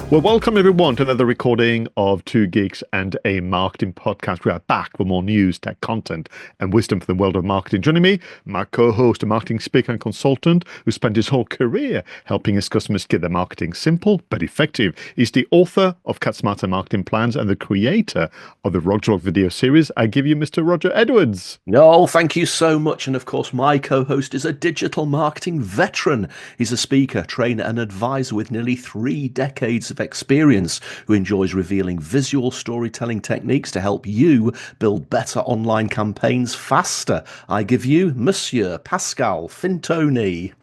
Well, welcome everyone to another recording of Two Geeks and a Marketing Podcast. We are back for more news, tech content, and wisdom for the world of marketing. Joining me, my co-host, a marketing speaker and consultant who spent his whole career helping his customers get their marketing simple but effective. He's the author of Cut Smarter Marketing Plans and the creator of the Roger Log video series. I give you Mr. Roger Edwards. No, thank you so much. And of course, my co-host is a digital marketing veteran. He's a speaker, trainer, and advisor with nearly 3 decades of experience who enjoys revealing visual storytelling techniques to help you build better online campaigns faster. I give you Monsieur Pascal Fintoni.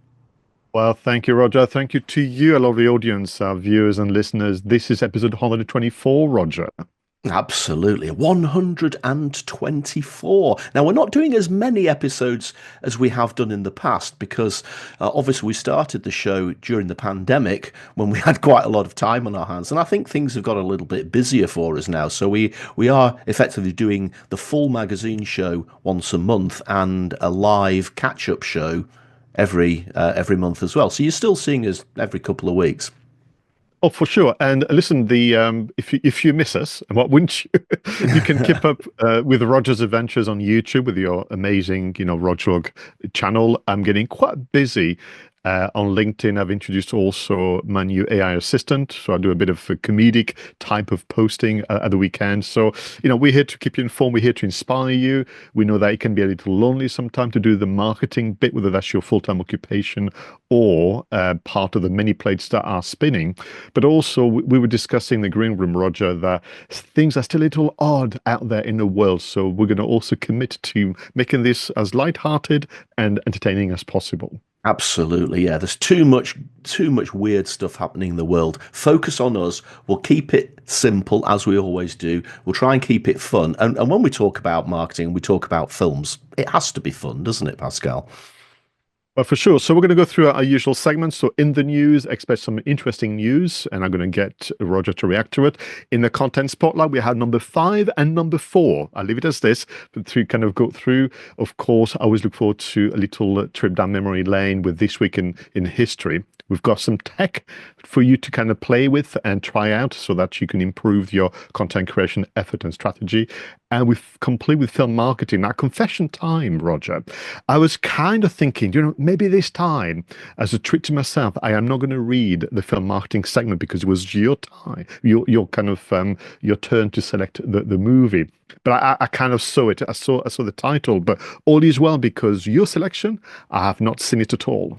Well, thank you, Roger. Thank you to you, a lovely audience, our viewers and listeners. This is episode 124, Roger. Absolutely. 124. Now, we're not doing as many episodes as we have done in the past because obviously we started the show during the pandemic when we had quite a lot of time on our hands. And I think things have got a little bit busier for us now. So we are effectively doing the full magazine show once a month and a live catch-up show every month as well. So you're still seeing us every couple of weeks. Oh, for sure. And listen, if you miss us, and what wouldn't you? You can keep up with Roger's adventures on YouTube with your amazing, Roger Log channel. I'm getting quite busy on LinkedIn. I've introduced also my new AI assistant. So I do a bit of a comedic type of posting at the weekend. So, we're here to keep you informed. We're here to inspire you. We know that it can be a little lonely sometimes to do the marketing bit, whether that's your full-time occupation or part of the many plates that are spinning. But also, we were discussing in the green room, Roger, that things are still a little odd out there in the world. So we're going to also commit to making this as lighthearted and entertaining as possible. Absolutely, yeah. There's too much weird stuff happening in the world. Focus on us. We'll keep it simple, as we always do. We'll try and keep it fun. And when we talk about marketing, we talk about films. It has to be fun, doesn't it, Pascal? Well, for sure. So we're going to go through our usual segments. So in the news, expect some interesting news, and I'm going to get Roger to react to it. In the content spotlight, we have number 5 and number 4. I'll leave it as this, but to kind of go through, of course, I always look forward to a little trip down memory lane with This Week in History. We've got some tech for you to kind of play with and try out so that you can improve your content creation effort and strategy. And we've complete with film marketing. Now, confession time, Roger. I was kind of thinking, maybe this time, as a treat to myself, I am not going to read the film marketing segment because it was your time, your kind of your turn to select the movie. But I kind of saw it. I saw the title. But all is well because your selection, I have not seen it at all.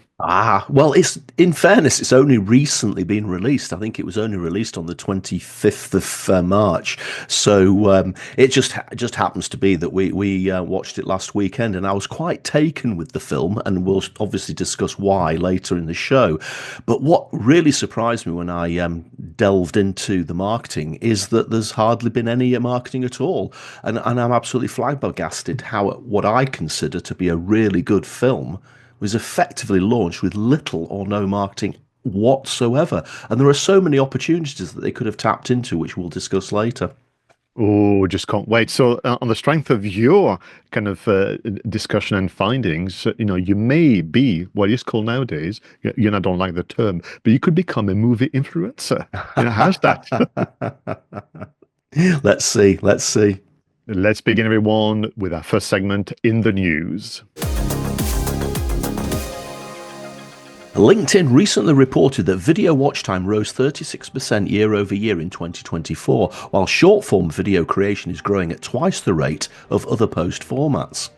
Well, in fairness, it's only recently been released. I think it was only released on the 25th of March. So it just happens to be that we watched it last weekend, and I was quite taken with the film, and we'll obviously discuss why later in the show. But what really surprised me when I delved into the marketing is that there's hardly been any marketing at all. And I'm absolutely flabbergasted how what I consider to be a really good film was effectively launched with little or no marketing whatsoever. And there are so many opportunities that they could have tapped into, which we'll discuss later. Oh, just can't wait. So on the strength of your kind of discussion and findings, you may be what is called nowadays, I don't like the term, but you could become a movie influencer. How's that? Let's see. Let's begin, everyone, with our first segment, In the News. LinkedIn recently reported that video watch time rose 36% year over year in 2024, while short-form video creation is growing at twice the rate of other post formats.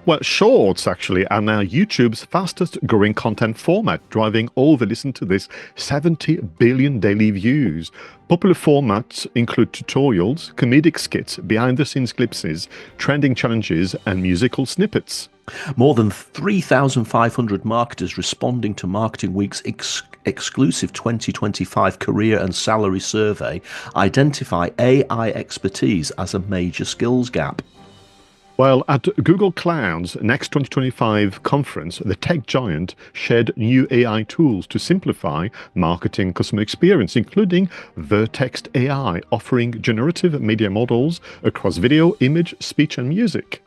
Well, Shorts actually are now YouTube's fastest growing content format, driving over, listen to this, 70 billion daily views. Popular formats include tutorials, comedic skits, behind-the-scenes glimpses, trending challenges, and musical snippets. More than 3,500 marketers responding to Marketing Week's exclusive 2025 career and salary survey identify AI expertise as a major skills gap. Well, at Google Cloud's next 2025 conference, the tech giant shared new AI tools to simplify marketing customer experience, including Vertex AI, offering generative media models across video, image, speech, and music.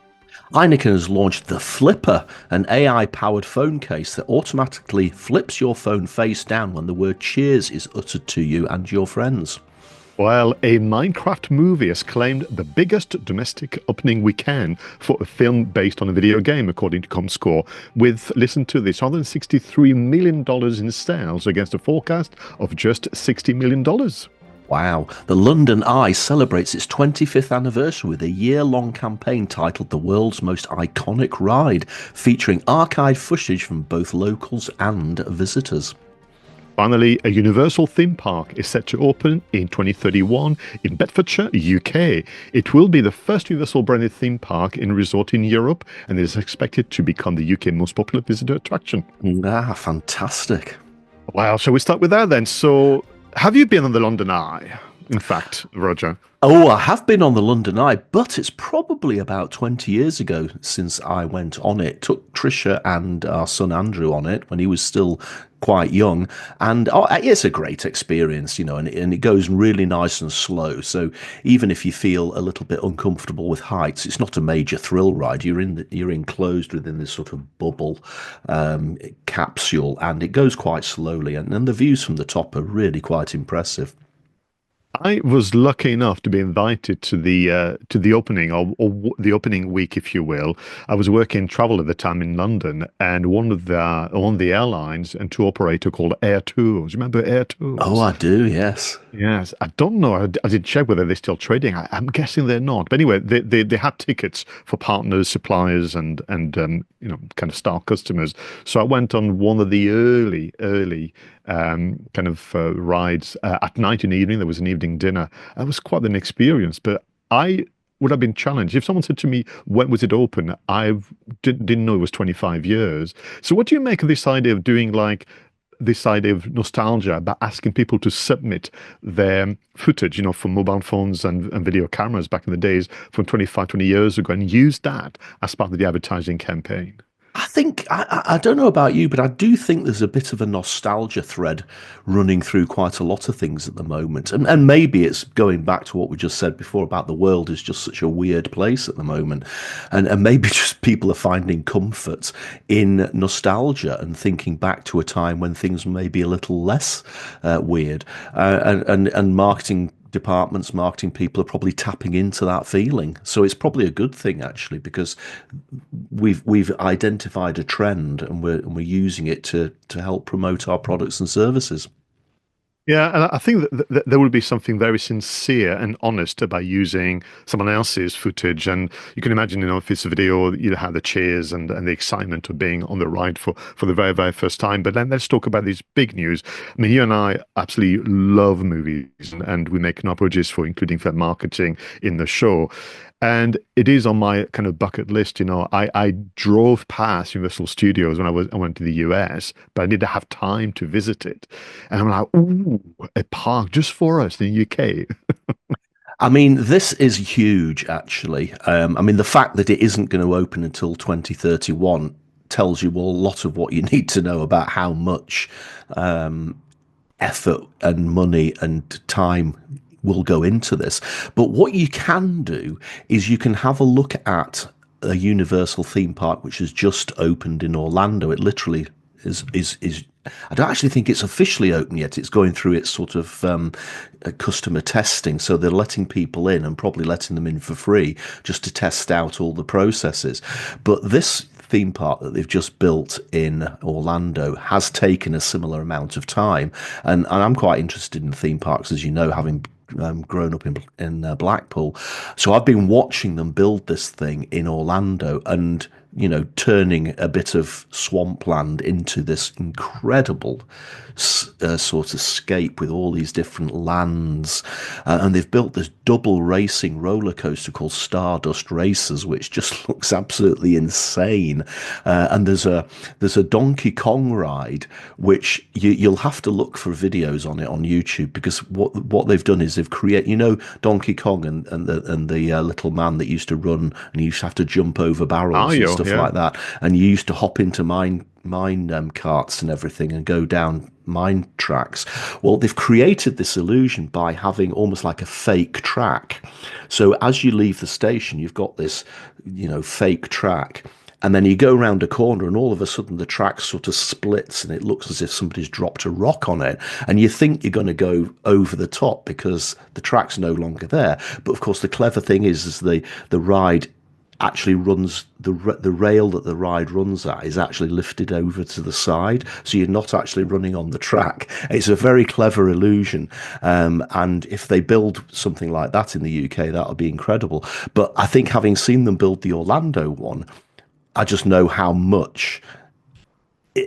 Heineken has launched the Flipper, an AI-powered phone case that automatically flips your phone face down when the word cheers is uttered to you and your friends. Well, a Minecraft movie has claimed the biggest domestic opening weekend for a film based on a video game, according to ComScore, with, listen to this, $163 million in sales against a forecast of just $60 million. Wow. The London Eye celebrates its 25th anniversary with a year-long campaign titled The World's Most Iconic Ride, featuring archived footage from both locals and visitors. Finally, a Universal theme park is set to open in 2031 in Bedfordshire, UK. It will be the first Universal branded theme park in a resort in Europe and is expected to become the UK's most popular visitor attraction. Ah, fantastic. Wow, shall we start with that then? So, have you been on the London Eye, in fact, Roger? Oh, I have been on the London Eye, but it's probably about 20 years ago since I went on it. Took Trisha and our son Andrew on it when he was still quite young. And it's a great experience, you know, and it goes really nice and slow. So even if you feel a little bit uncomfortable with heights, it's not a major thrill ride. You're enclosed within this sort of bubble capsule, and it goes quite slowly. And the views from the top are really quite impressive. I was lucky enough to be invited to the opening or the opening week, if you will. I was working travel at the time in London, and one of the airlines and tour operator called Air Tours. Remember Air Tours? Oh, I do. Yes. Yes, I don't know. I did check whether they're still trading. I'm guessing they're not. But anyway, they had tickets for partners, suppliers, and you know, kind of star customers. So I went on one of the early kind of rides at night in the evening. There was an evening dinner. It was quite an experience. But I would have been challenged if someone said to me, "When was it open?" I didn't know it was 25 years. So what do you make of this idea of doing like this idea of nostalgia by asking people to submit their footage, you know, from mobile phones and video cameras back in the days from 25, 20 years ago and use that as part of the advertising campaign? I think, I don't know about you, but I do think there's a bit of a nostalgia thread running through quite a lot of things at the moment. And maybe it's going back to what we just said before about the world is just such a weird place at the moment. And maybe just people are finding comfort in nostalgia and thinking back to a time when things may be a little less weird. And marketing departments, marketing people are probably tapping into that feeling. So it's probably a good thing actually, because we've identified a trend and we're using it to help promote our products and services. Yeah, and I think that there will be something very sincere and honest about using someone else's footage. And you can imagine, you know, if it's a video, you have the cheers and the excitement of being on the ride for the very, very first time. But then let's talk about this big news. I mean, you and I absolutely love movies, and we make no apologies for including that marketing in the show. And it is on my kind of bucket list. You know, I drove past Universal Studios when I went to the US, but I didn't have time to visit it. And I'm like, ooh, a park just for us in the UK. I mean, this is huge, actually. I mean, the fact that it isn't going to open until 2031 tells you a lot of what you need to know about how much effort and money and time will go into this. But what you can do is you can have a look at a Universal theme park which has just opened in Orlando. It literally is I don't actually think it's officially open yet. It's going through its sort of customer testing. So they're letting people in and probably letting them in for free just to test out all the processes. But this theme park that they've just built in Orlando has taken a similar amount of time. And I'm quite interested in theme parks, as you know, having grown up in Blackpool. So I've been watching them build this thing in Orlando and, you know, turning a bit of swampland into this incredible sort of scape with all these different lands. And they've built this double racing roller coaster called Stardust Racers, which just looks absolutely insane. And there's a Donkey Kong ride, which you'll have to look for videos on it on YouTube, because what they've done is they've created, you know, Donkey Kong and the little man that used to run and you used to have to jump over barrels and stuff like that. And you used to hop into carts and everything and go down mine tracks. Well, they've created this illusion by having almost like a fake track. So as you leave the station, you've got this, fake track. And then you go around a corner and all of a sudden the track sort of splits and it looks as if somebody's dropped a rock on it. And you think you're going to go over the top because the track's no longer there. But of course, the clever thing is the ride actually runs, the rail that the ride runs at is actually lifted over to the side. So you're not actually running on the track. It's a very clever illusion. And if they build something like that in the UK, that would be incredible. But I think having seen them build the Orlando one, I just know how much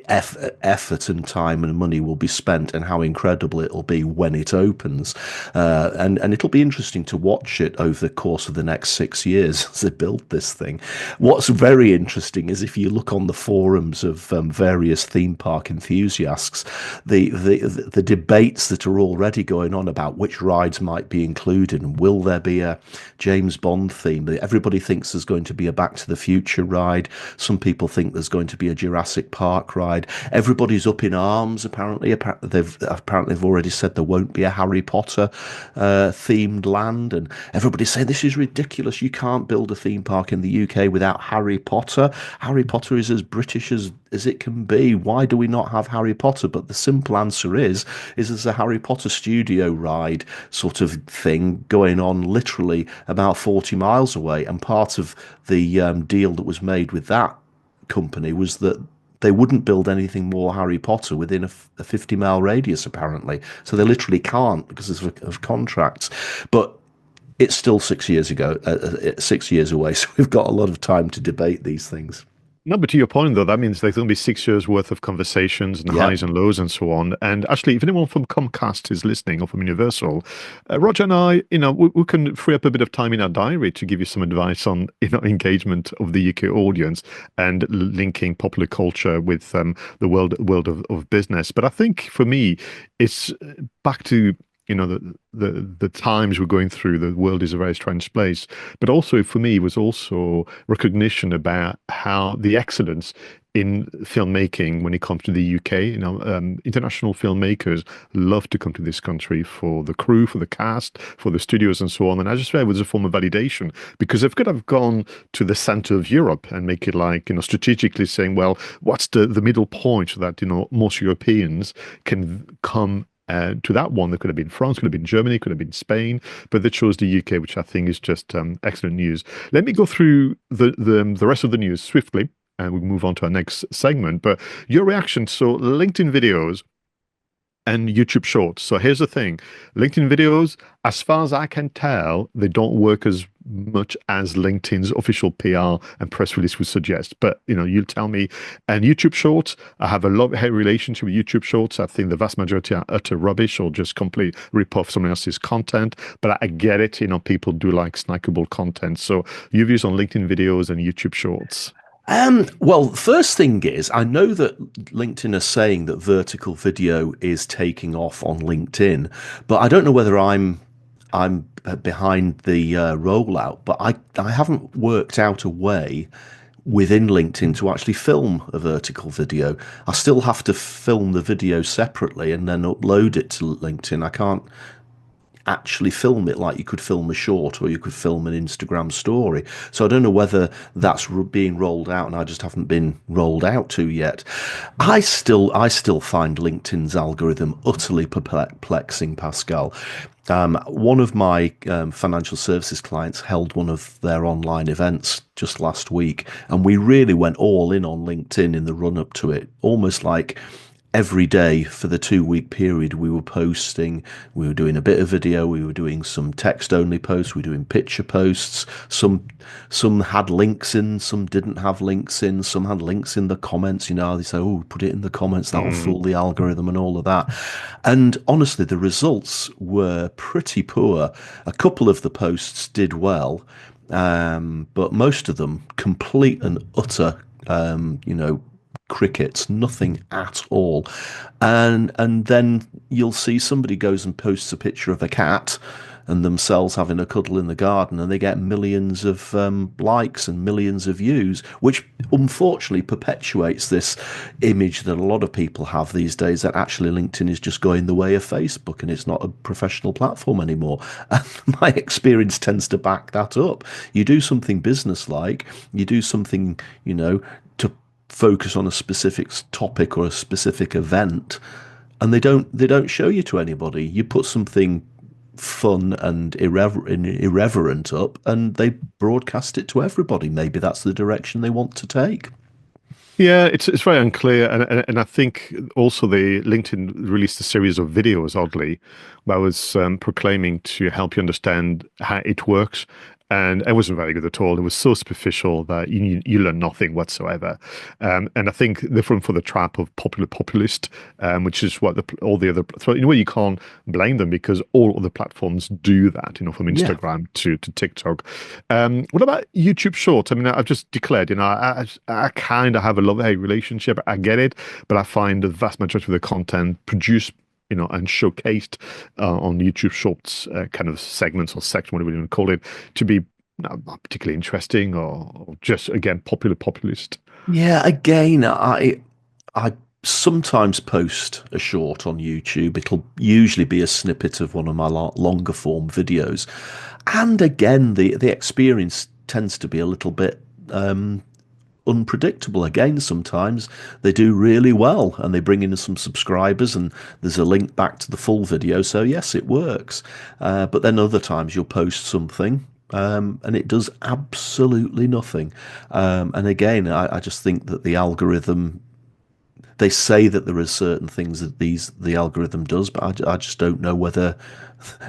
effort and time and money will be spent and how incredible it'll be when it opens. And it'll be interesting to watch it over the course of the next 6 years as they build this thing. What's very interesting is if you look on the forums of various theme park enthusiasts, the debates that are already going on about which rides might be included and will there be a James Bond theme. Everybody thinks there's going to be a Back to the Future ride. Some people think there's going to be a Jurassic Park ride. Everybody's up in arms. Apparently they've already said there won't be a Harry Potter themed land, and everybody's saying this is ridiculous. You can't build a theme park in the UK without Harry Potter. Harry Potter is as British as it can be. Why do we not have Harry Potter? But the simple answer is there's a Harry Potter studio ride sort of thing going on literally about 40 miles away, and part of the deal that was made with that company was that they wouldn't build anything more Harry Potter within a 50-mile radius, apparently. So they literally can't because of contracts. But it's still 6 years ago, 6 years away. So we've got a lot of time to debate these things. No, but to your point, though, that means there's going to be 6 years worth of conversations and highs and lows and so on. And actually, if anyone from Comcast is listening or from Universal, Roger and I, we can free up a bit of time in our diary to give you some advice on, engagement of the UK audience and linking popular culture with the world of business. But I think for me, it's back to the times we're going through. The world is a very strange place, but also for me was also recognition about how the excellence in filmmaking when it comes to the UK. International filmmakers love to come to this country for the crew, for the cast, for the studios, and so on. And I just felt it was a form of validation because they've could have gone to the center of Europe and make it like strategically saying, well, what's the middle point so that most Europeans can come to that one. That could have been France, could have been Germany, could have been Spain, but they chose the UK, which I think is just excellent news. Let me go through the rest of the news swiftly, and we'll move on to our next segment. But your reaction, so LinkedIn videos and YouTube Shorts. So here's the thing. LinkedIn videos, as far as I can tell, they don't work as much as LinkedIn's official PR and press release would suggest. But, you'll tell me. And YouTube Shorts, I have a love-hate relationship with YouTube Shorts. I think the vast majority are utter rubbish or just complete rip-off someone else's content. But I get it. People do like snackable content. So your views on LinkedIn videos and YouTube Shorts? Well, first thing is, I know that LinkedIn are saying that vertical video is taking off on LinkedIn, but I don't know whether I'm behind the rollout. But I haven't worked out a way within LinkedIn to actually film a vertical video. I still have to film the video separately and then upload it to LinkedIn. I can't actually film it like you could film a short or you could film an Instagram story. So I don't know whether that's being rolled out and I just haven't been rolled out to yet. I still find LinkedIn's algorithm utterly perplexing, Pascal. One of my financial services clients held one of their online events just last week, and we really went all in on LinkedIn in the run up to it, almost like every day for the 2-week period we were posting. We were doing a bit of video, we were doing some text only posts, we were doing picture posts. Some had links in, some didn't have links in, some had links in the comments. They say, oh, put it in the comments, that'll fool the algorithm and all of that. And honestly, the results were pretty poor. A couple of the posts did well, but most of them complete and utter crickets, nothing at all. And then you'll see somebody goes and posts a picture of a cat, and themselves having a cuddle in the garden, and they get millions of likes and millions of views, which unfortunately perpetuates this image that a lot of people have these days, that actually LinkedIn is just going the way of Facebook and it's not a professional platform anymore. And my experience tends to back that up. You do something business-like, you do something, to focus on a specific topic or a specific event, and they don't show you to anybody. You put something fun and irreverent up, and they broadcast it to everybody. Maybe that's the direction they want to take. Yeah, it's very unclear, and I think also the LinkedIn released a series of videos, oddly, where I was proclaiming to help you understand how it works, and it wasn't very good at all. It was so superficial that you learn nothing whatsoever, and I think they're falling for the trap of populist, which is what all the other. So in a way, you can't blame them because all other platforms do that. From Yeah. Instagram to TikTok. What about YouTube Shorts? I mean, I've just declared, I kind of have a love-hate relationship. I get it, but I find the vast majority of the content produced, and showcased on YouTube Shorts kind of segments or section, whatever you want to call it, to be not particularly interesting or just, again, populist. Yeah, again, I sometimes post a short on YouTube. It'll usually be a snippet of one of my longer form videos. And again, the experience tends to be a little bit unpredictable. Again, sometimes they do really well and they bring in some subscribers and there's a link back to the full video. So yes, it works. But then other times you'll post something and it does absolutely nothing. And again, I just think that the algorithm, they say that there are certain things that the algorithm does, but I just don't know whether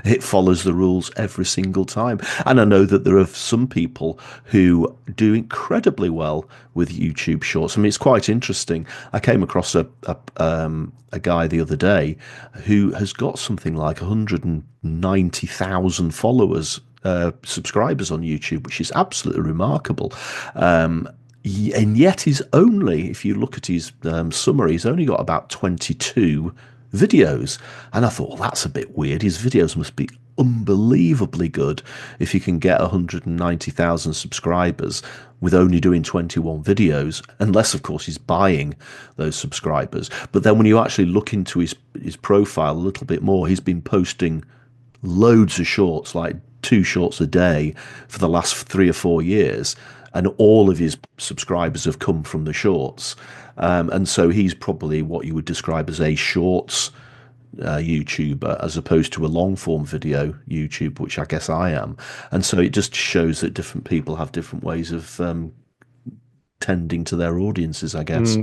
it follows the rules every single time. And I know that there are some people who do incredibly well with YouTube Shorts. I mean, it's quite interesting. I came across a guy the other day who has got something like 190,000 followers, subscribers on YouTube, which is absolutely remarkable. And yet he's only, if you look at his summary, he's only got about 22 videos. And I thought, well, that's a bit weird. His videos must be unbelievably good if you can get 190,000 subscribers with only doing 21 videos, unless, of course, he's buying those subscribers. But then when you actually look into his profile a little bit more, he's been posting loads of shorts, like 2 shorts a day for the last 3 or 4 years. And all of his subscribers have come from the shorts. And so he's probably what you would describe as a shorts YouTuber, as opposed to a long form video YouTube, which I guess I am. And so it just shows that different people have different ways of tending to their audiences, I guess.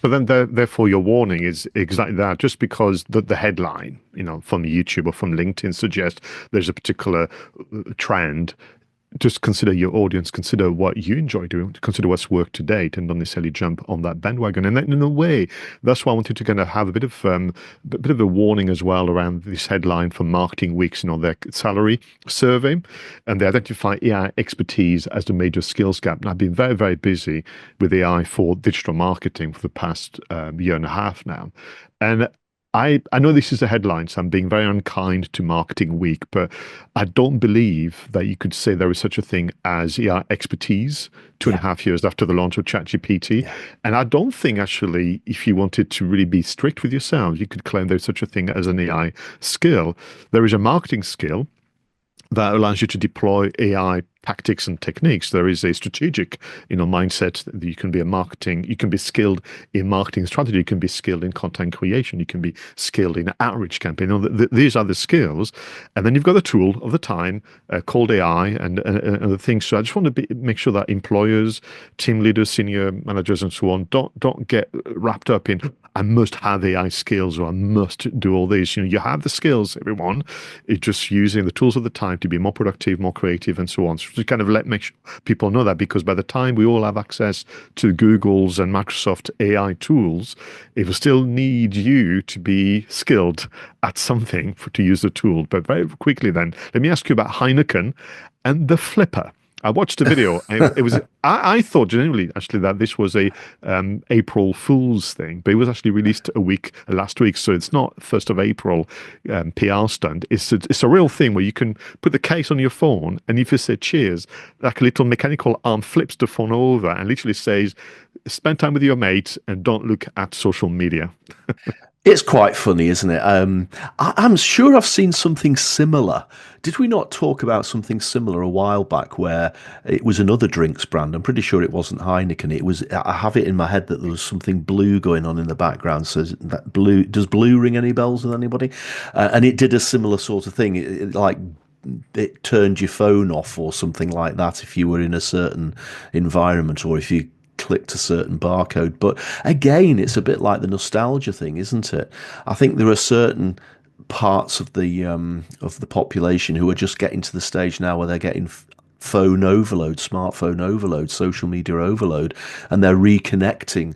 But then, therefore, your warning is exactly that. Just because the headline, from YouTube or from LinkedIn suggests there's a particular trend, just consider your audience, consider what you enjoy doing, consider what's worked to date, and don't necessarily jump on that bandwagon. And then, in a way, that's why I wanted to kind of have a bit of a warning as well around this headline for Marketing Week's, their salary survey, and they identify AI expertise as the major skills gap. And I've been very, very busy with AI for digital marketing for the past year and a half now, and I know this is a headline, so I'm being very unkind to Marketing Week, but I don't believe that you could say there is such a thing as AI expertise 2.5 years after the launch of ChatGPT. Yeah. And I don't think, actually, if you wanted to really be strict with yourselves, you could claim there's such a thing as an AI skill. There is a marketing skill that allows you to deploy AI tactics and techniques. There is a strategic, mindset that you can be skilled in marketing strategy, you can be skilled in content creation, you can be skilled in outreach campaign. These are the skills. And then you've got the tool of the time called AI and the things. So I just want to make sure that employers, team leaders, senior managers, and so on, don't get wrapped up in, I must have AI skills or I must do all these. You have the skills, everyone. It's just using the tools of the time to be more productive, more creative, and so on. So to kind of make sure people know that, because by the time we all have access to Google's and Microsoft AI tools, it will still need you to be skilled at something to use the tool. But very quickly then, let me ask you about Heineken and the flipper. I watched the video. And it was I thought genuinely actually that this was a April Fool's thing, but it was actually released last week, so it's not 1st of April PR stunt. It's a real thing where you can put the case on your phone, and if you say cheers, like a little mechanical arm flips the phone over and literally says, "Spend time with your mates and don't look at social media." It's quite funny, isn't it? I'm sure I've seen something similar. Did we not talk about something similar a while back where it was another drinks brand? I'm pretty sure it wasn't Heineken. It was. I have it in my head that there was something blue going on in the background. So that blue, does blue ring any bells with anybody? And it did a similar sort of thing. It turned your phone off or something like that if you were in a certain environment, or if you clicked a certain barcode. But again, it's a bit like the nostalgia thing, isn't it? I think there are certain parts of the population who are just getting to the stage now where they're getting phone overload, smartphone overload, social media overload, and they're reconnecting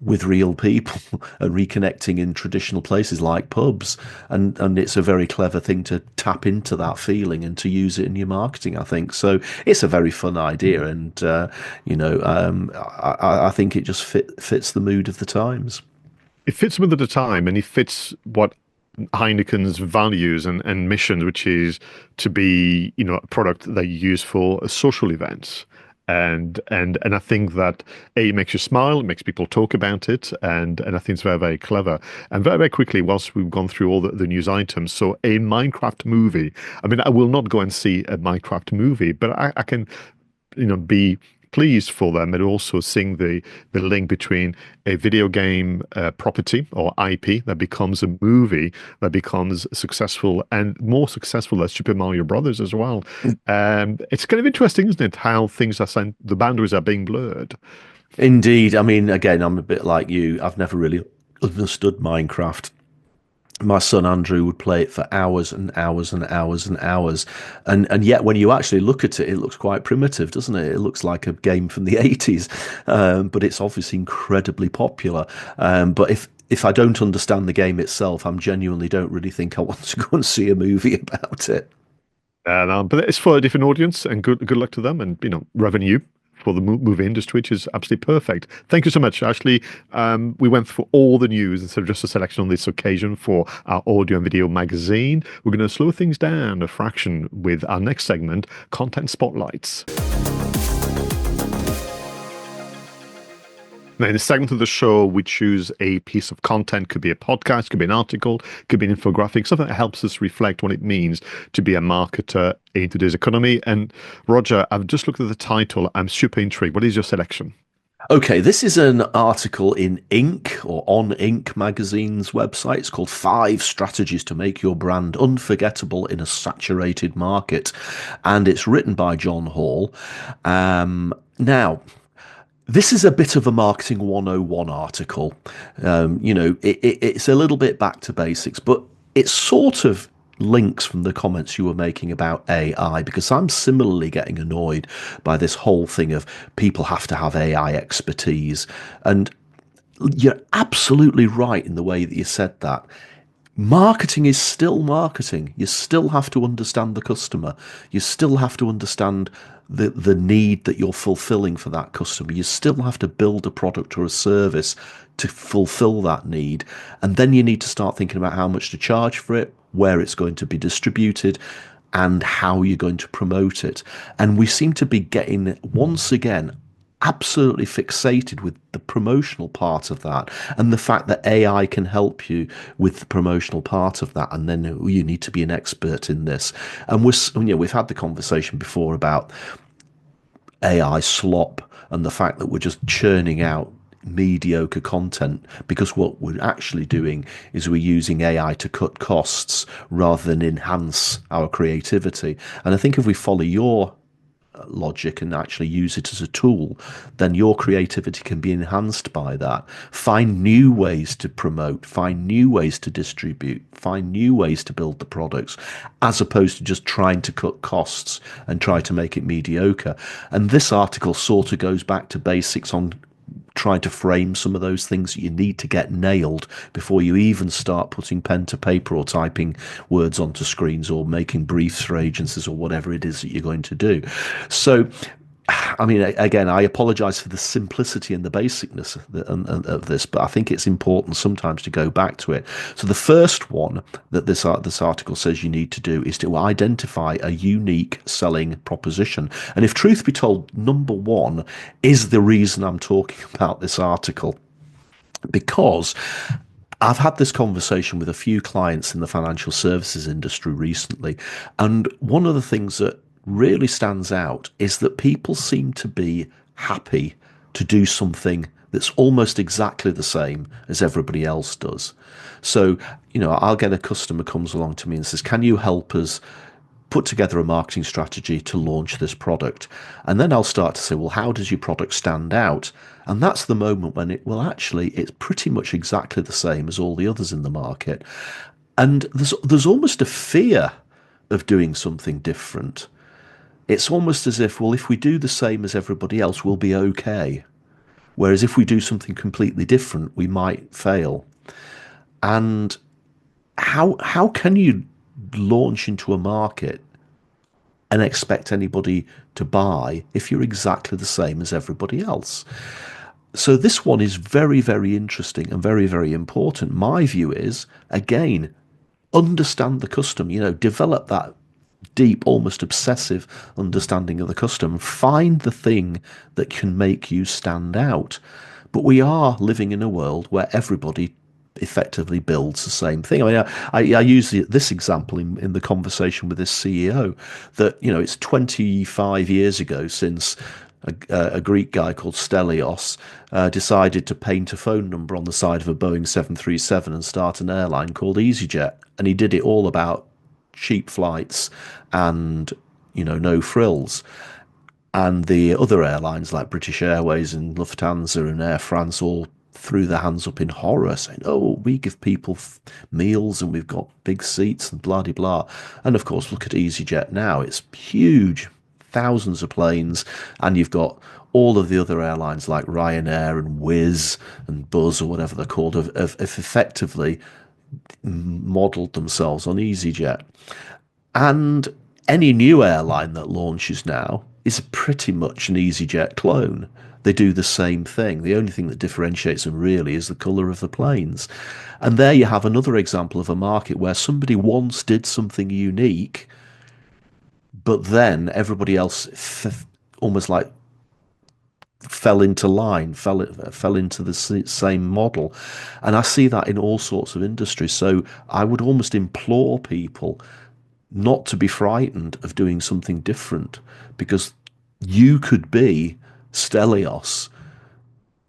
with real people and reconnecting in traditional places like pubs, and it's a very clever thing to tap into that feeling and to use it in your marketing, I think. So it's a very fun idea, and I think it just fits the mood of the times. It fits with the time, and it fits what Heineken's values and mission, which is to be, a product that you use for social events. And I think that it makes you smile, it makes people talk about it, and I think it's very, very clever. And very, very quickly, whilst we've gone through all the news items, so a Minecraft movie. I mean, I will not go and see a Minecraft movie, but I can, be pleased for them, and also seeing the link between a video game property or IP that becomes a movie that becomes successful, and more successful than Super Mario Brothers as well. It's kind of interesting, isn't it, how things are saying the boundaries are being blurred. Indeed. I mean, again, I'm a bit like you. I've never really understood Minecraft. My son Andrew would play it for hours and hours and hours and hours, and yet when you actually look at it, it looks quite primitive, doesn't it? It looks like a game from the 80s, but it's obviously incredibly popular. But if I don't understand the game itself, I'm genuinely don't really think I want to go and see a movie about it. But it's for a different audience, and good luck to them, and revenue for the movie industry, which is absolutely perfect. Thank you so much, Ashley. We went through all the news instead of just a selection on this occasion for our audio and video magazine. We're going to slow things down a fraction with our next segment, Content Spotlights. Now, in this segment of the show, we choose a piece of content. Could be a podcast, could be an article, could be an infographic, something that helps us reflect what it means to be a marketer in today's economy. And Roger, I've just looked at the title. I'm super intrigued. What is your selection? Okay, this is an article in Inc. or on Inc. magazine's website. It's called 5 Strategies to Make Your Brand Unforgettable in a Saturated Market. And it's written by John Hall. Now, this is a bit of a marketing 101 article. It's a little bit back to basics, but it sort of links from the comments you were making about AI, because I'm similarly getting annoyed by this whole thing of people have to have AI expertise. And you're absolutely right in the way that you said that. Marketing is still marketing. You still have to understand the customer. You still have to understand the need that you're fulfilling for that customer. You still have to build a product or a service to fulfill that need. And then you need to start thinking about how much to charge for it, where it's going to be distributed, and how you're going to promote it. And we seem to be getting, once again, absolutely fixated with the promotional part of that, and the fact that AI can help you with the promotional part of that, and then you need to be an expert in this. And we've had the conversation before about AI slop and the fact that we're just churning out mediocre content, because what we're actually doing is we're using AI to cut costs rather than enhance our creativity. And I think if we follow your logic and actually use it as a tool, then your creativity can be enhanced by that. Find new ways to promote, find new ways to distribute, find new ways to build the products, as opposed to just trying to cut costs and try to make it mediocre. And this article sort of goes back to basics on trying to frame some of those things that you need to get nailed before you even start putting pen to paper or typing words onto screens or making briefs for agencies or whatever it is that you're going to do. So, I mean, again, I apologize for the simplicity and the basicness of this, but I think it's important sometimes to go back to it. So the first one that this article says you need to do is to identify a unique selling proposition. And if truth be told, number one is the reason I'm talking about this article, because I've had this conversation with a few clients in the financial services industry recently, and one of the things that really stands out is that people seem to be happy to do something that's almost exactly the same as everybody else does. So, I'll get a customer comes along to me and says, can you help us put together a marketing strategy to launch this product? And then I'll start to say, well, how does your product stand out? And that's the moment when it's pretty much exactly the same as all the others in the market. And there's almost a fear of doing something different. It's almost as if, well, if we do the same as everybody else, we'll be okay. Whereas if we do something completely different, we might fail. And how can you launch into a market and expect anybody to buy if you're exactly the same as everybody else? So this one is very, very interesting and very, very important. My view is, again, understand the customer, develop that deep, almost obsessive understanding of the customer. Find the thing that can make you stand out. But we are living in a world where everybody effectively builds the same thing. I mean, I use this example in the conversation with this CEO that, it's 25 years ago since a Greek guy called Stelios decided to paint a phone number on the side of a Boeing 737 and start an airline called EasyJet. And he did it all about cheap flights and, no frills. And the other airlines like British Airways and Lufthansa and Air France all threw their hands up in horror, saying, oh, we give people meals and we've got big seats and blah, blah, blah. And of course, look at EasyJet now. It's huge, thousands of planes, and you've got all of the other airlines like Ryanair and Wizz and Buzz or whatever they're called have effectively modelled themselves on EasyJet. And any new airline that launches now is pretty much an EasyJet clone. They do the same thing. The only thing that differentiates them really is the colour of the planes. And there you have another example of a market where somebody once did something unique, but then everybody else almost like fell into line, fell into the same model. And I see that in all sorts of industries. So I would almost implore people not to be frightened of doing something different, because you could be Stelios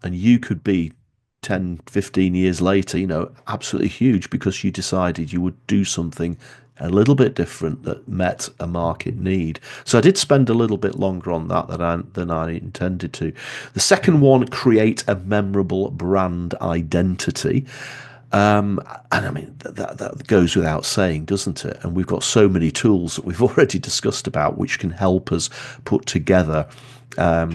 and you could be 10, 15 years later, absolutely huge because you decided you would do something a little bit different that met a market need. So I did spend a little bit longer on that than I intended to. The second one, create a memorable brand identity. And I mean, that goes without saying, doesn't it? And we've got so many tools that we've already discussed about which can help us put together a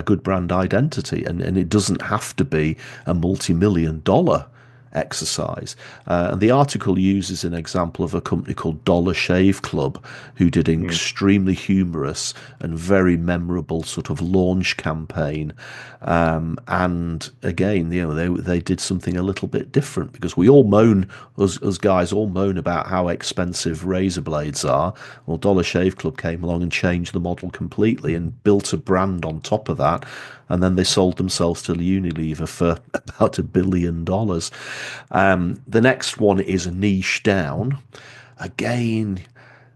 good brand identity. And it doesn't have to be a multi-million-dollar exercise. And the article uses an example of a company called Dollar Shave Club, who did an extremely humorous and very memorable sort of launch campaign. And again, they did something a little bit different, because we all moan, us guys all moan about how expensive razor blades are. Well, Dollar Shave Club came along and changed the model completely and built a brand on top of that. And then they sold themselves to Unilever for about $1 billion. The next one is niche down. Again,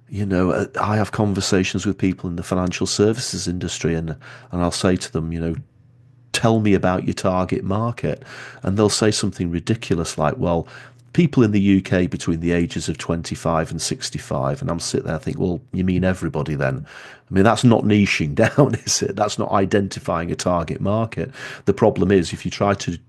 I have conversations with people in the financial services industry, and I'll say to them, tell me about your target market. And they'll say something ridiculous like, well, people in the UK between the ages of 25 and 65. And I'm sitting there thinking, well, you mean everybody then? I mean, that's not niching down, is it? That's not identifying a target market. The problem is, if you try to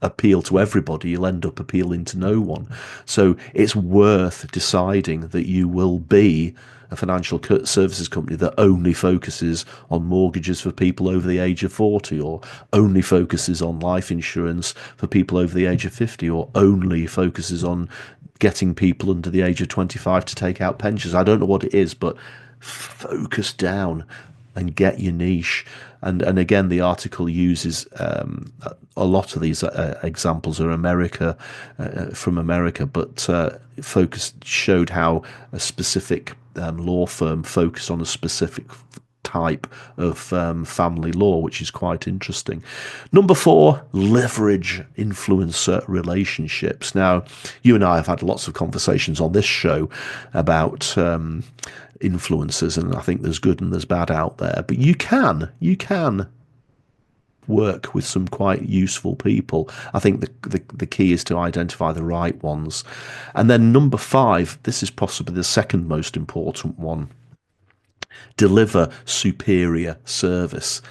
appeal to everybody, you'll end up appealing to no one. So it's worth deciding that you will be a financial services company that only focuses on mortgages for people over the age of 40, or only focuses on life insurance for people over the age of 50, or only focuses on getting people under the age of 25 to take out pensions. I don't know what it is, but focus down and get your niche. And again, the article uses a lot of these examples are from America, but showed how a specific law firm focused on a specific type of family law, which is quite interesting. Number 4, leverage influencer relationships. Now, you and I have had lots of conversations on this show about influencers, and I think there's good and there's bad out there, but you can work with some quite useful people. I think the key is to identify the right ones. And then number 5, this is possibly the second most important one: deliver superior service.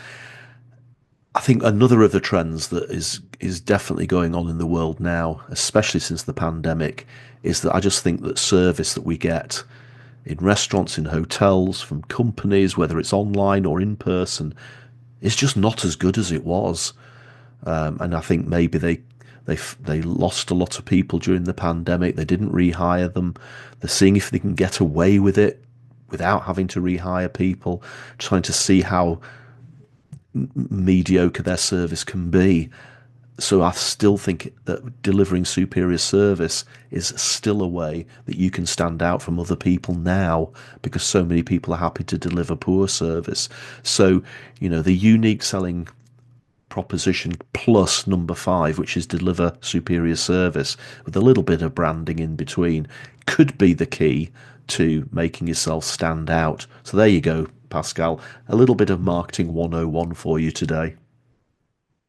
I think another of the trends that is definitely going on in the world now, especially since the pandemic, is that I just think that service that we get in restaurants, in hotels, from companies, whether it's online or in person, is just not as good as it was. And I think maybe they lost a lot of people during the pandemic. They didn't rehire them. They're seeing if they can get away with it without having to rehire people, trying to see how mediocre their service can be. So I still think that delivering superior service is still a way that you can stand out from other people now, because so many people are happy to deliver poor service. So, the unique selling proposition plus number 5, which is deliver superior service with a little bit of branding in between, could be the key to making yourself stand out. So there you go, Pascal, a little bit of marketing 101 for you today.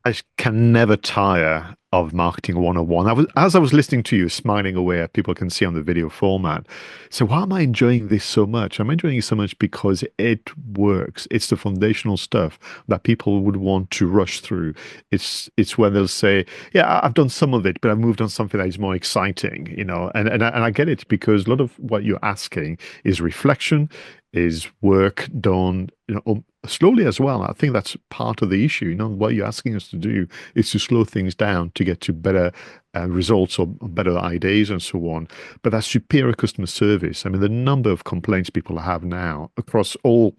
I can never tire of marketing 101. As I was listening to you, smiling away, people can see on the video format. So why am I enjoying this so much? I'm enjoying it so much because it works. It's the foundational stuff that people would want to rush through. It's where they'll say, yeah, I've done some of it, but I've moved on something that is more exciting, and I get it, because a lot of what you're asking is reflection, is work done, slowly as well. I think that's part of the issue. What you're asking us to do is to slow things down to get to better results or better ideas and so on. But that superior customer service, I mean, the number of complaints people have now across all,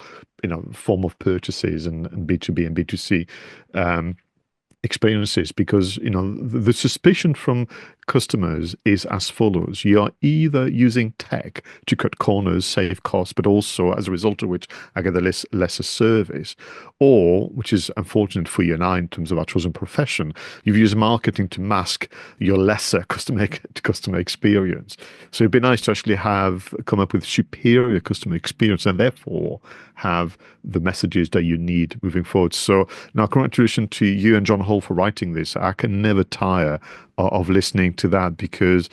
form of purchases and B2B and B2C experiences, because the suspicion from customers is as follows: you're either using tech to cut corners, save costs, but also as a result of which I get a lesser service, or, which is unfortunate for you and I in terms of our chosen profession, you've used marketing to mask your lesser customer experience. So it'd be nice to actually come up with superior customer experience, and therefore have the messages that you need moving forward. So now, congratulations to you and John Hall for writing this. I can never tire of listening to that, because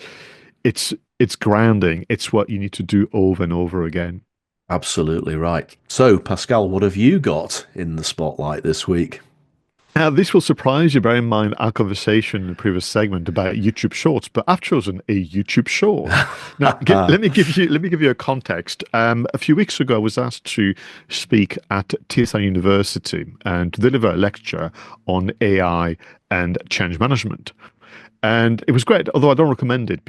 it's grounding. It's what you need to do over and over again. Absolutely right. So, Pascal, what have you got in the spotlight this week? Now, this will surprise you. Bear in mind our conversation in the previous segment about YouTube Shorts, but I've chosen a YouTube Short. Now, let me give you a context. A few weeks ago, I was asked to speak at TSI University and to deliver a lecture on AI and change management. And it was great, although I don't recommend it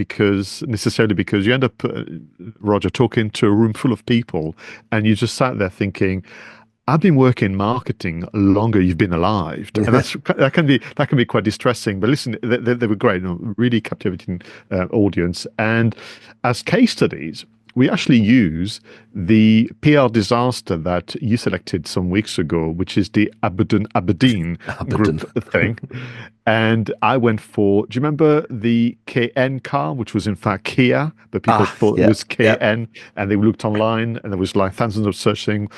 necessarily because you end up, Roger, talking to a room full of people, and you just sat there thinking, I've been working in marketing longer you've been alive, and that can be quite distressing. But listen, they were great, really captivating audience. And as case studies, we actually use the PR disaster that you selected some weeks ago, which is the Aberdeen group thing. And I went for, do you remember the KN car, which was in fact Kia, but people thought it was KN, and they looked online and there was like thousands of searching,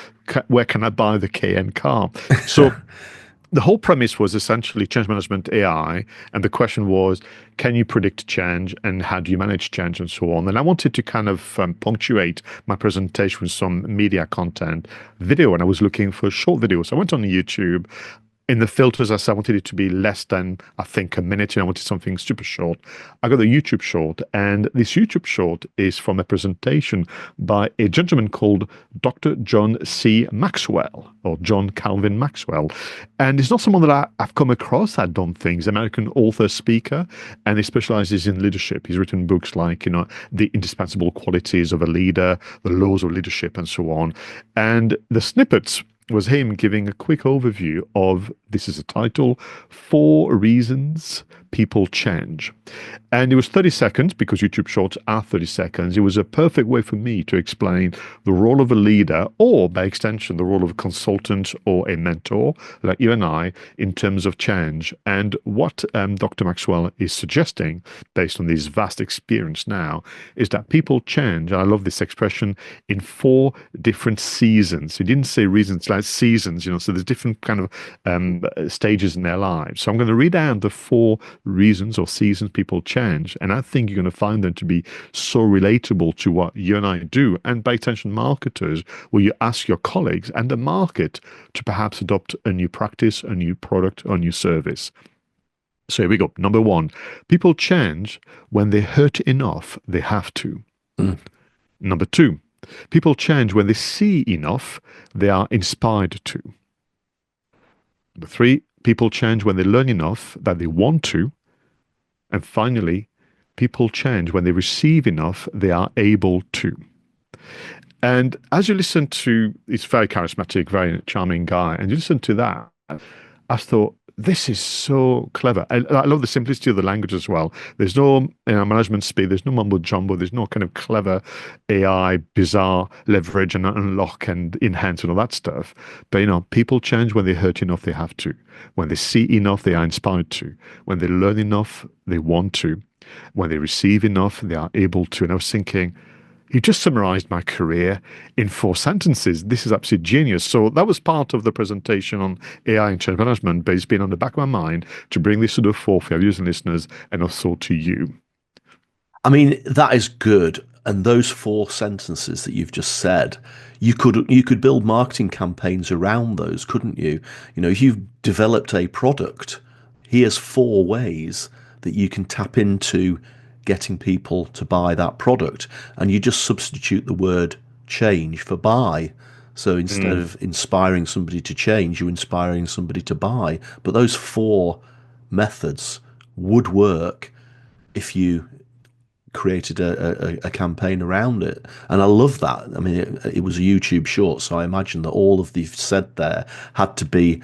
where can I buy the KN car? So the whole premise was essentially change management AI, and the question was, can you predict change, and how do you manage change, and so on. And I wanted to kind of punctuate my presentation with some media content video, and I was looking for a short video. So I went on YouTube, In the filters, I said I wanted it to be less than, I think, a minute, and I wanted something super short. I got a YouTube short, and this YouTube short is from a presentation by a gentleman called Dr. John C. Maxwell, or John Calvin Maxwell. And it's not someone that I've come across, I don't think. He's an American author, speaker, and he specializes in leadership. He's written books like, The Indispensable Qualities of a Leader, The Laws of Leadership, and so on. And the snippets was him giving a quick overview of, this is a title, 4 Reasons People Change. And it was 30 seconds, because YouTube Shorts are 30 seconds. It was a perfect way for me to explain the role of a leader, or by extension, the role of a consultant or a mentor, like you and I, in terms of change. And what Dr. Maxwell is suggesting, based on this vast experience now, is that people change, and I love this expression, in 4 different seasons. He didn't say reasons, like seasons, so there's different kind of stages in their lives. So I'm going to read out the 4 reasons or seasons people change, and I think you're going to find them to be so relatable to what you and I do, and by extension marketers, where you ask your colleagues and the market to perhaps adopt a new practice, a new product, or a new service. So here we go. Number 1, people change when they hurt enough they have to. Number 2, people change when they see enough they are inspired to. Number 3, people change when they learn enough that they want to. And finally, people change when they receive enough they are able to. And as you listen to, he's very charismatic, very charming guy, and you listen to that, I thought, this is so clever. I love the simplicity of the language as well. There's no management speed, there's no mumbo jumbo, there's no kind of clever AI, bizarre leverage and unlock and enhance and all that stuff. But people change when they hurt enough they have to. When they see enough, they are inspired to. When they learn enough, they want to. When they receive enough, they are able to. And I was thinking, you just summarized my career in 4 sentences. This is absolute genius. So that was part of the presentation on AI and change management, but it's been on the back of my mind to bring this to the fore for our users and listeners, and also to you. I mean, that is good. And those 4 sentences that you've just said, you could build marketing campaigns around those, couldn't you? If you've developed a product, here's 4 ways that you can tap into getting people to buy that product, and you just substitute the word change for buy. So instead of inspiring somebody to change, you're inspiring somebody to buy. But those 4 methods would work if you created a campaign around it. And I love that. I mean, it was a YouTube short, so I imagine that all of the said there had to be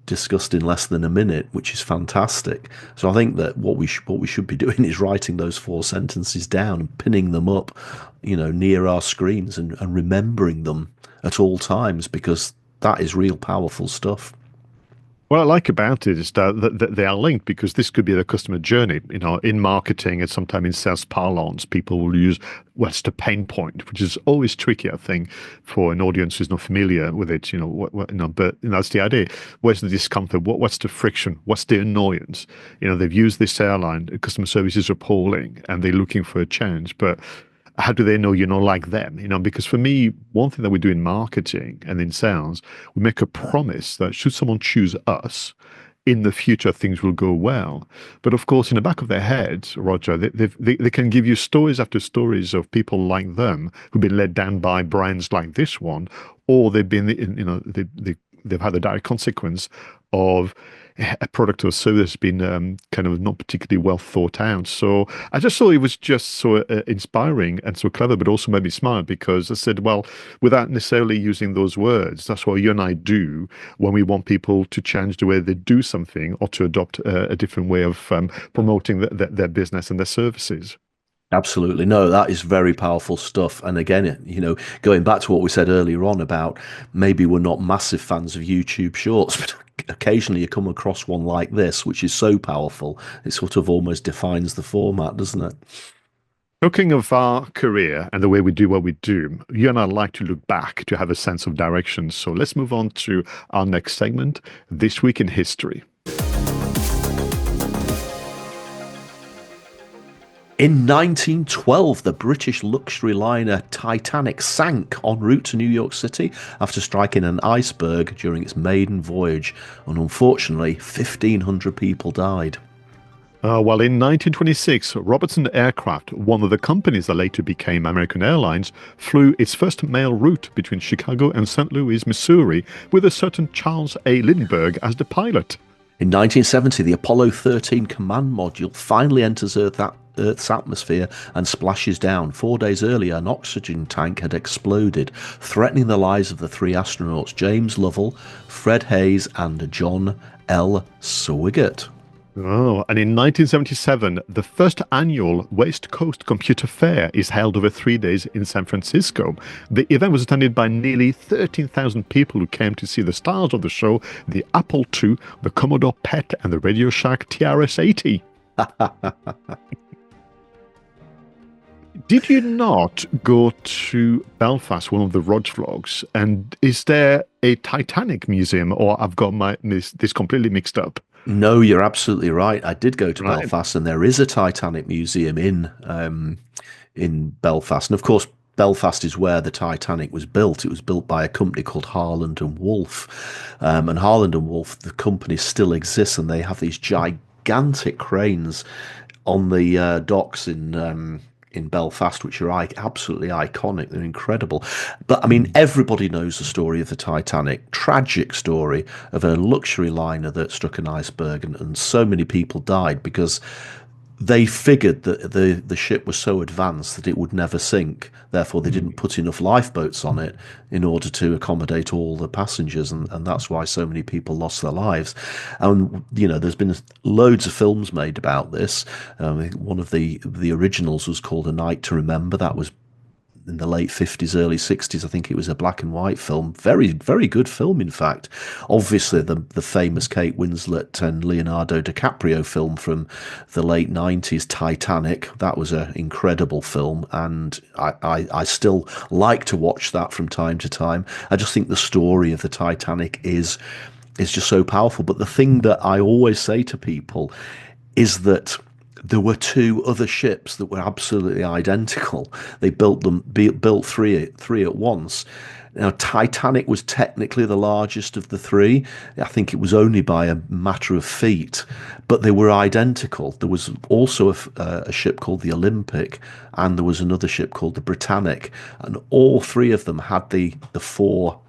discussed in less than a minute, which is fantastic. So I think that what we should be doing is writing those 4 sentences down and pinning them up, near our screens and remembering them at all times, because that is real powerful stuff. What I like about it is that they are linked, because this could be the customer journey. In marketing and sometimes in sales parlance, people will use what's the pain point, which is always tricky, I think, for an audience who's not familiar with it. But that's the idea. Where's the discomfort? What's the friction? What's the annoyance? They've used this airline. Customer service is appalling, and they're looking for a change, but how do they know you're not like them? Because for me, one thing that we do in marketing and in sales, we make a promise that should someone choose us, in the future things will go well. But of course, in the back of their heads, Roger, they can give you stories after stories of people like them who've been led down by brands like this one, or they've been, they've had a direct consequence of a product or service that's been kind of not particularly well thought out. So I just thought it was just so inspiring and so clever, but also made me smile, because I said, well, without necessarily using those words, that's what you and I do when we want people to change the way they do something, or to adopt a different way of promoting their business and their services. Absolutely. No, that is very powerful stuff. And again, going back to what we said earlier on about maybe we're not massive fans of YouTube shorts, but occasionally you come across one like this, which is so powerful. It sort of almost defines the format, doesn't it? Talking of our career and the way we do what we do, you and I like to look back to have a sense of direction. So let's move on to our next segment, This Week in History. In 1912, the British luxury liner Titanic sank en route to New York City after striking an iceberg during its maiden voyage, and unfortunately, 1,500 people died. Well, in 1926, Robertson Aircraft, one of the companies that later became American Airlines, flew its first mail route between Chicago and St. Louis, Missouri, with a certain Charles A. Lindbergh as the pilot. In 1970, the Apollo 13 command module finally enters Earth's atmosphere and splashes down. 4 days earlier, an oxygen tank had exploded, threatening the lives of the 3 astronauts, James Lovell, Fred Haise, and John L. Swigert. Oh, and in 1977, the first annual West Coast Computer Fair is held over 3 days in San Francisco. The event was attended by nearly 13,000 people who came to see the stars of the show, the Apple II, the Commodore PET, and the Radio Shack TRS-80. Did you not go to Belfast, one of the Rog vlogs, and is there a Titanic museum, or I've got this completely mixed up? No, you're absolutely right. I did go to Belfast, and there is a Titanic museum in Belfast. And of course, Belfast is where the Titanic was built. It was built by a company called Harland and Wolff. And Harland and Wolff, the company still exists, and they have these gigantic cranes on the docks in Belfast, which are absolutely iconic. They're incredible. But I mean, everybody knows the story of the Titanic. Tragic story of a luxury liner that struck an iceberg, and so many people died because they figured that the ship was so advanced that it would never sink. Therefore, they didn't put enough lifeboats on it in order to accommodate all the passengers, and that's why so many people lost their lives. And there's been loads of films made about this. One of the originals was called A Night to Remember. That was in the late 50s, early 60s. I think it was a black and white film. Very, very good film, in fact. Obviously, the famous Kate Winslet and Leonardo DiCaprio film from the late 90s, Titanic. That was an incredible film, and I still like to watch that from time to time. I just think the story of the Titanic is just so powerful. But the thing that I always say to people is that there were 2 other ships that were absolutely identical. They built three at once. Now, Titanic was technically the largest of the 3. I think it was only by a matter of feet, but they were identical. There was also a ship called the Olympic, and there was another ship called the Britannic, and all 3 of them had the 4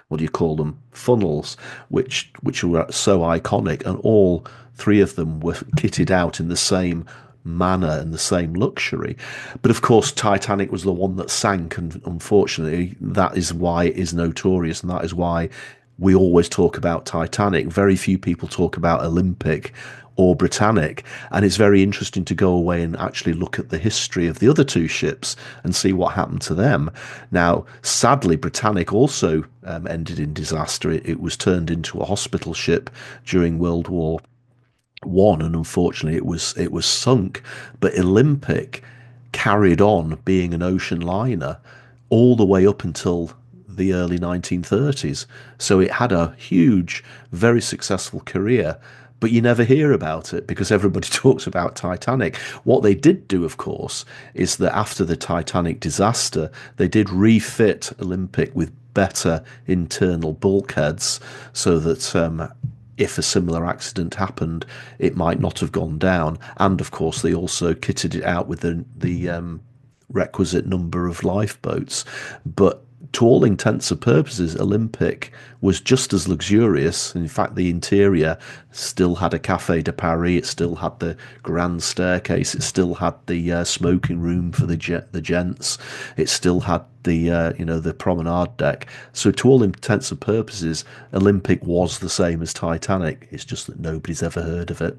what do you call them, funnels, which were so iconic, and all 3 of them were kitted out in the same manner and the same luxury. But of course, Titanic was the one that sank, and unfortunately, that is why it is notorious, and that is why we always talk about Titanic. Very few people talk about Olympic or Britannic, and it's very interesting to go away and actually look at the history of the other 2 ships and see what happened to them. Now, sadly, Britannic also ended in disaster. It was turned into a hospital ship during World War I, and unfortunately it was sunk. But Olympic carried on being an ocean liner all the way up until the early 1930s. So it had a huge, very successful career, but you never hear about it because everybody talks about Titanic. What they did do, of course, is that after the Titanic disaster, they did refit Olympic with better internal bulkheads so that if a similar accident happened, it might not have gone down. And of course, they also kitted it out with the requisite number of lifeboats. But to all intents and purposes, Olympic was just as luxurious. In fact, the interior still had a Café de Paris. It still had the grand staircase. It still had the smoking room for the gents. It still had the the promenade deck. So to all intents and purposes, Olympic was the same as Titanic. It's just that nobody's ever heard of it.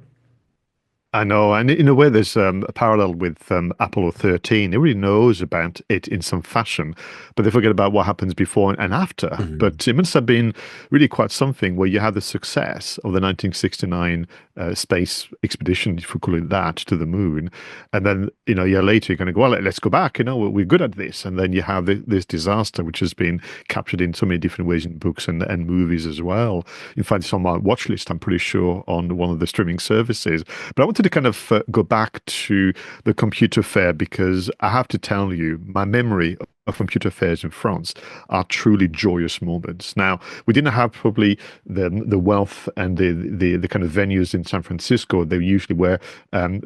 I know, and in a way, there's a parallel with Apollo 13. Everybody knows about it in some fashion, but they forget about what happens before and after. Mhm. But it must have been really quite something where you had the success of the 1969 space expedition, if we call it that, to the moon. And then, a year later, you're going to go, well, let's go back. We're good at this. And then you have this disaster, which has been captured in so many different ways in books and movies as well. In fact, it's on my watch list, I'm pretty sure, on one of the streaming services. But I wanted to kind of go back to the computer fair, because I have to tell you, my memory of computer fairs in France are truly joyous moments. Now, we didn't have probably the wealth and the kind of venues in San Francisco. They usually were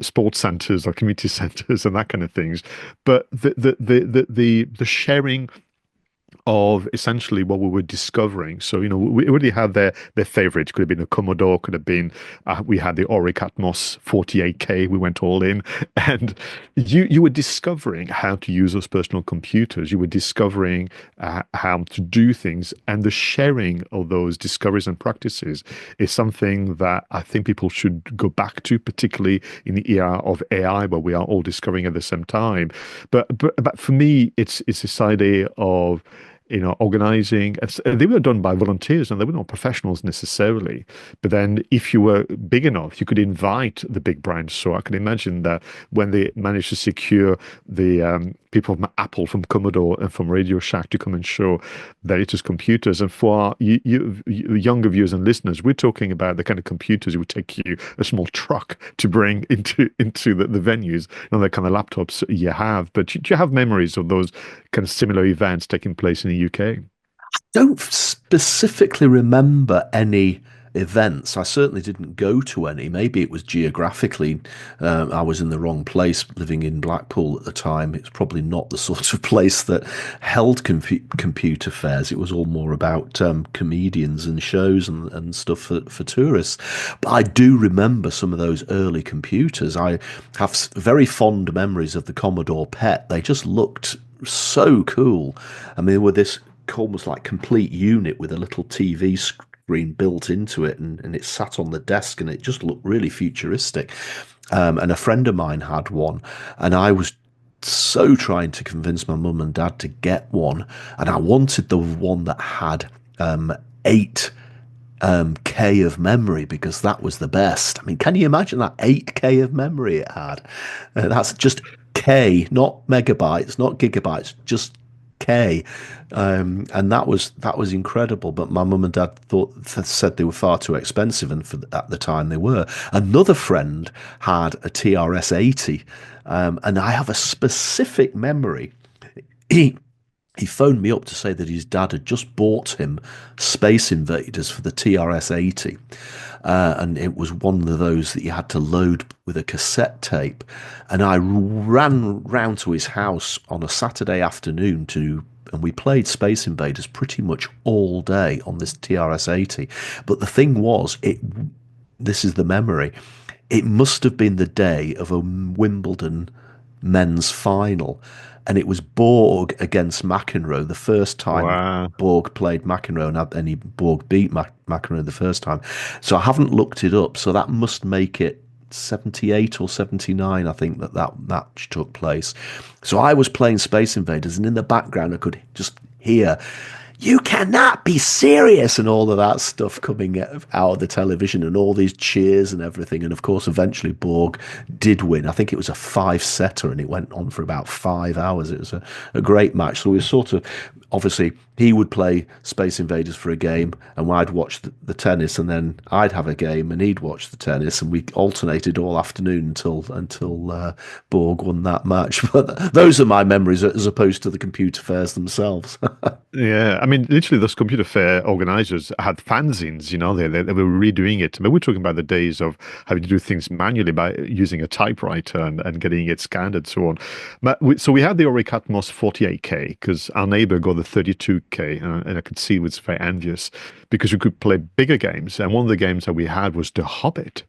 sports centers or community centers and that kind of things. But the sharing of essentially what we were discovering. So, we already had their favorite. Could have been a Commodore, could have been, we had the 𝗓𝗵𝗲 48K, we went all in. And you were discovering how to use those personal computers. You were discovering how to do things. And the sharing of those discoveries and practices is something that I think people should go back to, particularly in the era of AI, where we are all discovering at the same time. But for me, it's this idea of organizing. They were done by volunteers, and they were not professionals necessarily. But then if you were big enough, you could invite the big brands. So I can imagine that when they managed to secure the people from Apple, from Commodore, and from Radio Shack to come and show their latest computers. And for our younger viewers and listeners, we're talking about the kind of computers it would take you a small truck to bring into the venues, the kind of laptops you have. But do you have memories of those kind of similar events taking place in the UK? Don't specifically remember any events. I certainly didn't go to any. Maybe it was geographically, I was in the wrong place living in Blackpool at the time. It's probably not the sort of place that held computer fairs. It was all more about comedians and shows and stuff for tourists. But I do remember some of those early computers. I have very fond memories of the Commodore PET. They just looked so cool. I mean, they were this almost like complete unit with a little TV screen built into it, and it sat on the desk, and it just looked really futuristic. And a friend of mine had one, and I was so trying to convince my mum and dad to get one, and I wanted the one that had 8K of memory, because that was the best. I mean, can you imagine that 8K of memory it had? That's just K, not megabytes, not gigabytes, just K. And that was incredible. But my mum and dad said they were far too expensive, and at the time they were. Another friend had a TRS-80, and I have a specific memory. He phoned me up to say that his dad had just bought him Space Invaders for the TRS-80. And it was one of those that you had to load with a cassette tape. And I ran round to his house on a Saturday afternoon and we played Space Invaders pretty much all day on this TRS-80. But the thing was, this is the memory, it must have been the day of a Wimbledon men's final. And it was Borg against McEnroe, the first time Borg played McEnroe, and Borg beat McEnroe the first time. So I haven't looked it up. So that must make it 78 or 79, I think, that match took place. So I was playing Space Invaders, and in the background I could just hear, "You cannot be serious," and all of that stuff coming out of the television, and all these cheers and everything. And of course, eventually Borg did win. I think it was a 5-setter, and it went on for about 5 hours. It was a great match. So we were sort of, obviously, he would play Space Invaders for a game, and I'd watch the tennis, and then I'd have a game, and he'd watch the tennis, and we alternated all afternoon until Borg won that match. But those are my memories, as opposed to the computer fairs themselves. Yeah, I mean, literally, those computer fair organizers had fanzines, they were redoing it. I mean, we're talking about the days of having to do things manually by using a typewriter and getting it scanned and so on. So we had the 𝗓𝗵𝗲 48K, because our neighbor got the 32K, and I could see he was very envious, because we could play bigger games. And one of the games that we had was The Hobbit.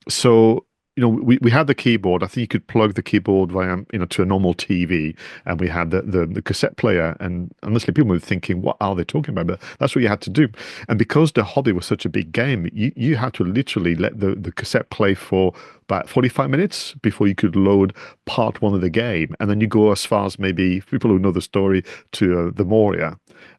So we had the keyboard. I think you could plug the keyboard via, to a normal TV, and we had the cassette player. And honestly, people were thinking, what are they talking about? But that's what you had to do. And because The Hobbit was such a big game, you had to literally let the cassette play for about 45 minutes before you could load part one of the game. And then you go as far as, maybe, people who know the story, to the Moria,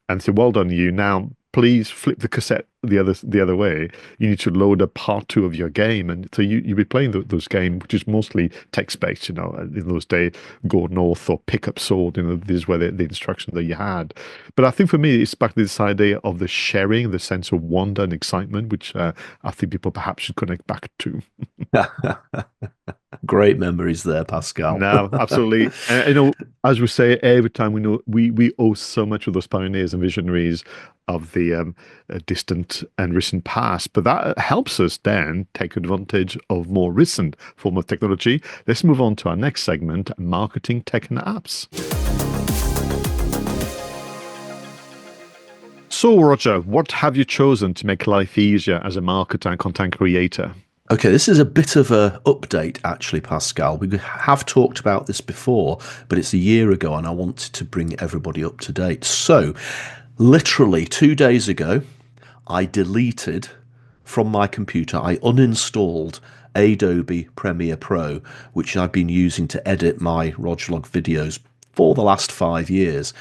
and say, well done, you now please flip the cassette the other way. You need to load a part 2 of your game, and so you'll be playing those games, which is mostly text based. In those days, go north or pick up sword. This is where the instructions that you had. But I think for me, it's back to this idea of the sharing, the sense of wonder and excitement, which I think people perhaps should connect back to. Great memories there, Pascal. No, absolutely. As we say every time, we owe so much of those pioneers and visionaries of the distant and recent past, but that helps us then take advantage of more recent form of technology. Let's move on to our next segment, marketing, tech, and apps. So, Roger, what have you chosen to make life easier as a marketer and content creator? Okay, this is a bit of an update, actually, Pascal. We have talked about this before, but it's a year ago, and I wanted to bring everybody up to date. So, literally 2 days ago, I deleted from my computer, I uninstalled Adobe Premiere Pro, which I've been using to edit my Rogerlog videos for the last 5 years.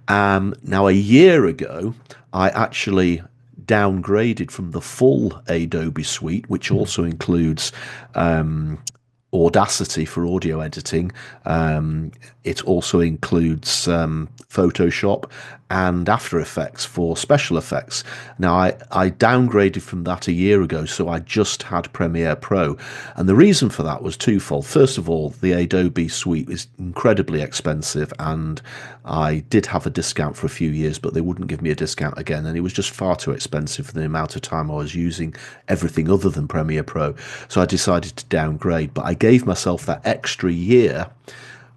Now, a year ago, I actually downgraded from the full Adobe suite, which also includes Audacity for audio editing. It also includes Photoshop and After Effects for special effects. Now, I downgraded from that a year ago, so I just had Premiere Pro. And the reason for that was twofold. First of all, the Adobe suite is incredibly expensive, and I did have a discount for a few years, but they wouldn't give me a discount again, and it was just far too expensive for the amount of time I was using everything other than Premiere Pro. So I decided to downgrade, but I gave myself that extra year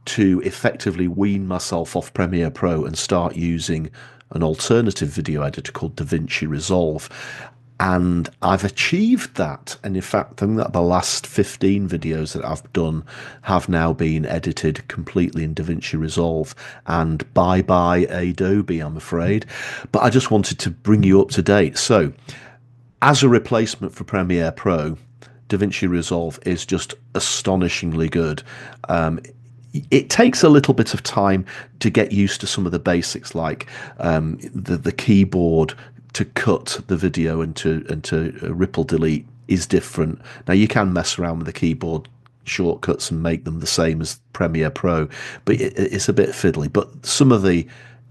to effectively wean myself off Premiere Pro and start using an alternative video editor called DaVinci Resolve. And I've achieved that. And in fact, I think that the last 15 videos that I've done have now been edited completely in DaVinci Resolve. And bye-bye Adobe, I'm afraid. But I just wanted to bring you up to date. So, as a replacement for Premiere Pro, DaVinci Resolve is just astonishingly good. It takes a little bit of time to get used to some of the basics, like the keyboard to cut the video and to ripple delete is different. Now, you can mess around with the keyboard shortcuts and make them the same as Premiere Pro, but it's a bit fiddly. But some of the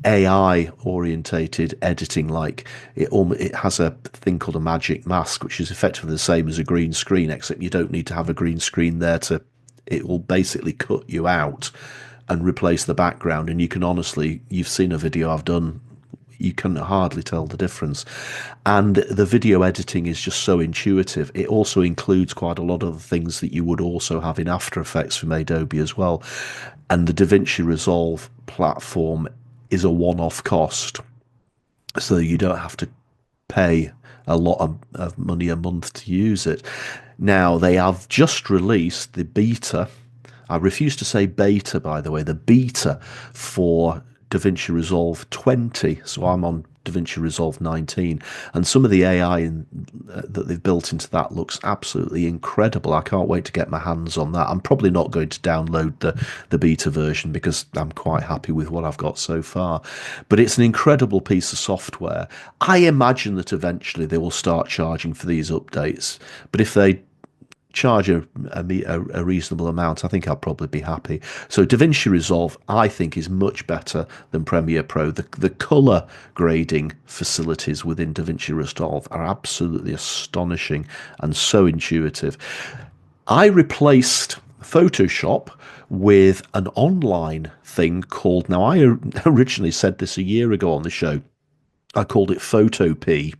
AI orientated editing, like it has a thing called a magic mask, which is effectively the same as a green screen, except you don't need to have a green screen there it will basically cut you out and replace the background. And you can honestly, you've seen a video I've done, you can hardly tell the difference. And the video editing is just so intuitive. It also includes quite a lot of the things that you would also have in After Effects from Adobe as well. And the DaVinci Resolve platform is a one-off cost, so you don't have to pay a lot of money a month to use it. Now, they have just released the beta. I refuse to say beta, by the way, the beta for DaVinci Resolve 20. So I'm on DaVinci Resolve 19. And some of the AI that they've built into that looks absolutely incredible. I can't wait to get my hands on that. I'm probably not going to download the beta version because I'm quite happy with what I've got so far. But it's an incredible piece of software. I imagine that eventually they will start charging for these updates. But if they charge a reasonable amount, I think I'll probably be happy. So DaVinci Resolve, I think, is much better than Premiere Pro. The color grading facilities within DaVinci Resolve are absolutely astonishing and so intuitive. I replaced Photoshop with an online thing called, now I originally said this a year ago on the show, I called it 𝗏𝗏𝗶𝗴,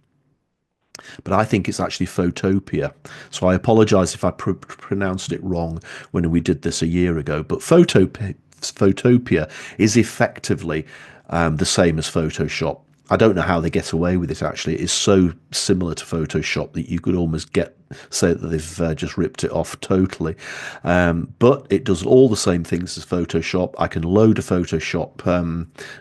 but I think it's actually 𝗏𝗏𝗏𝗏. So I apologize if I pronounced it wrong when we did this a year ago. But 𝗏𝗏𝗏𝗏 is effectively the same as Photoshop. I don't know how they get away with it, actually. It's so similar to Photoshop that you could almost say that they've just ripped it off totally. But it does all the same things as Photoshop. I can load a Photoshop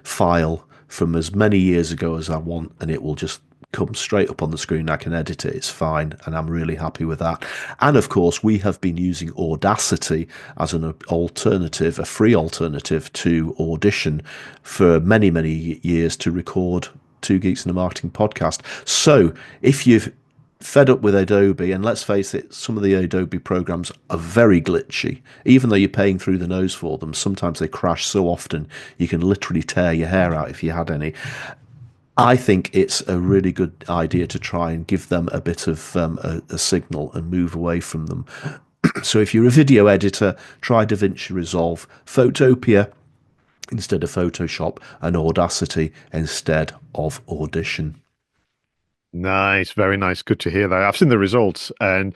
file from as many years ago as I want, and it will just come straight up on the screen. I can edit it, it's fine, and I'm really happy with that. And of course, we have been using Audacity as an alternative, a free alternative to Audition for many years to record Two Geeks and a Marketing podcast. So if you've fed up with Adobe, and let's face it, some of the Adobe programs are very glitchy. Even though you're paying through the nose for them, sometimes they crash so often you can literally tear your hair out if you had any. I think it's a really good idea to try and give them a bit of a signal and move away from them. So if you're a video editor, try DaVinci Resolve, Photopia instead of Photoshop, and Audacity instead of Audition. Nice, very nice. Good to hear that. I've seen the results, and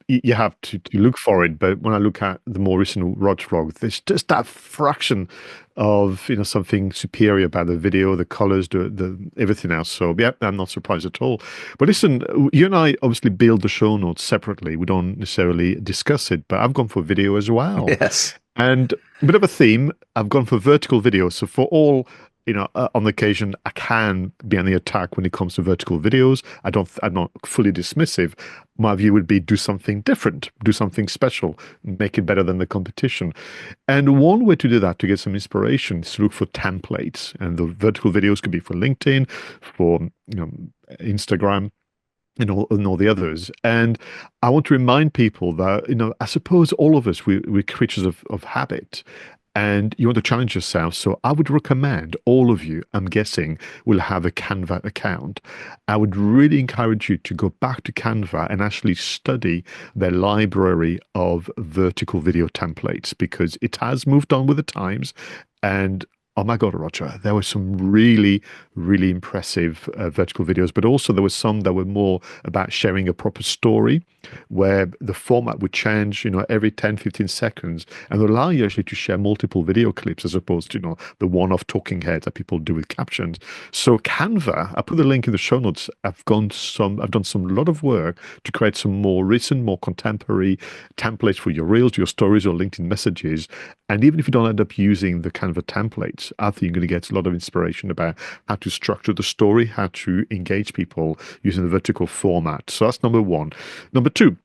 you have to look for it. But when I look at the more recent Rog vlog, there's just that fraction of something superior about the video, the colors, the everything else. So yeah, I'm not surprised at all. But listen, you and I obviously build the show notes separately. We don't necessarily discuss it, but I've gone for video as well. Yes. And a bit of a theme, I've gone for vertical video. So for all, on occasion, I can be on the attack when it comes to vertical videos. I'm not fully dismissive. My view would be do something different, do something special, make it better than the competition. And one way to do that, to get some inspiration, is to look for templates. And the vertical videos could be for LinkedIn, for Instagram, and all the others. And I want to remind people that, I suppose all of us, we're creatures of habit. And you want to challenge yourself. So I would recommend all of you, I'm guessing, will have a Canva account. I would really encourage you to go back to Canva and actually study their library of vertical video templates, because it has moved on with the times. And oh my God, Roger, there were some really, really impressive vertical videos, but also there were some that were more about sharing a proper story, where the format would change, every 10, 15 seconds, and allow you actually to share multiple video clips as opposed to, the one-off talking heads that people do with captions. So Canva, I put the link in the show notes. I've done some lot of work to create some more recent, more contemporary templates for your reels, your stories, or LinkedIn messages. And even if you don't end up using the Canva templates, I think you're going to get a lot of inspiration about how to structure the story, how to engage people using the vertical format. So that's number one. Number two,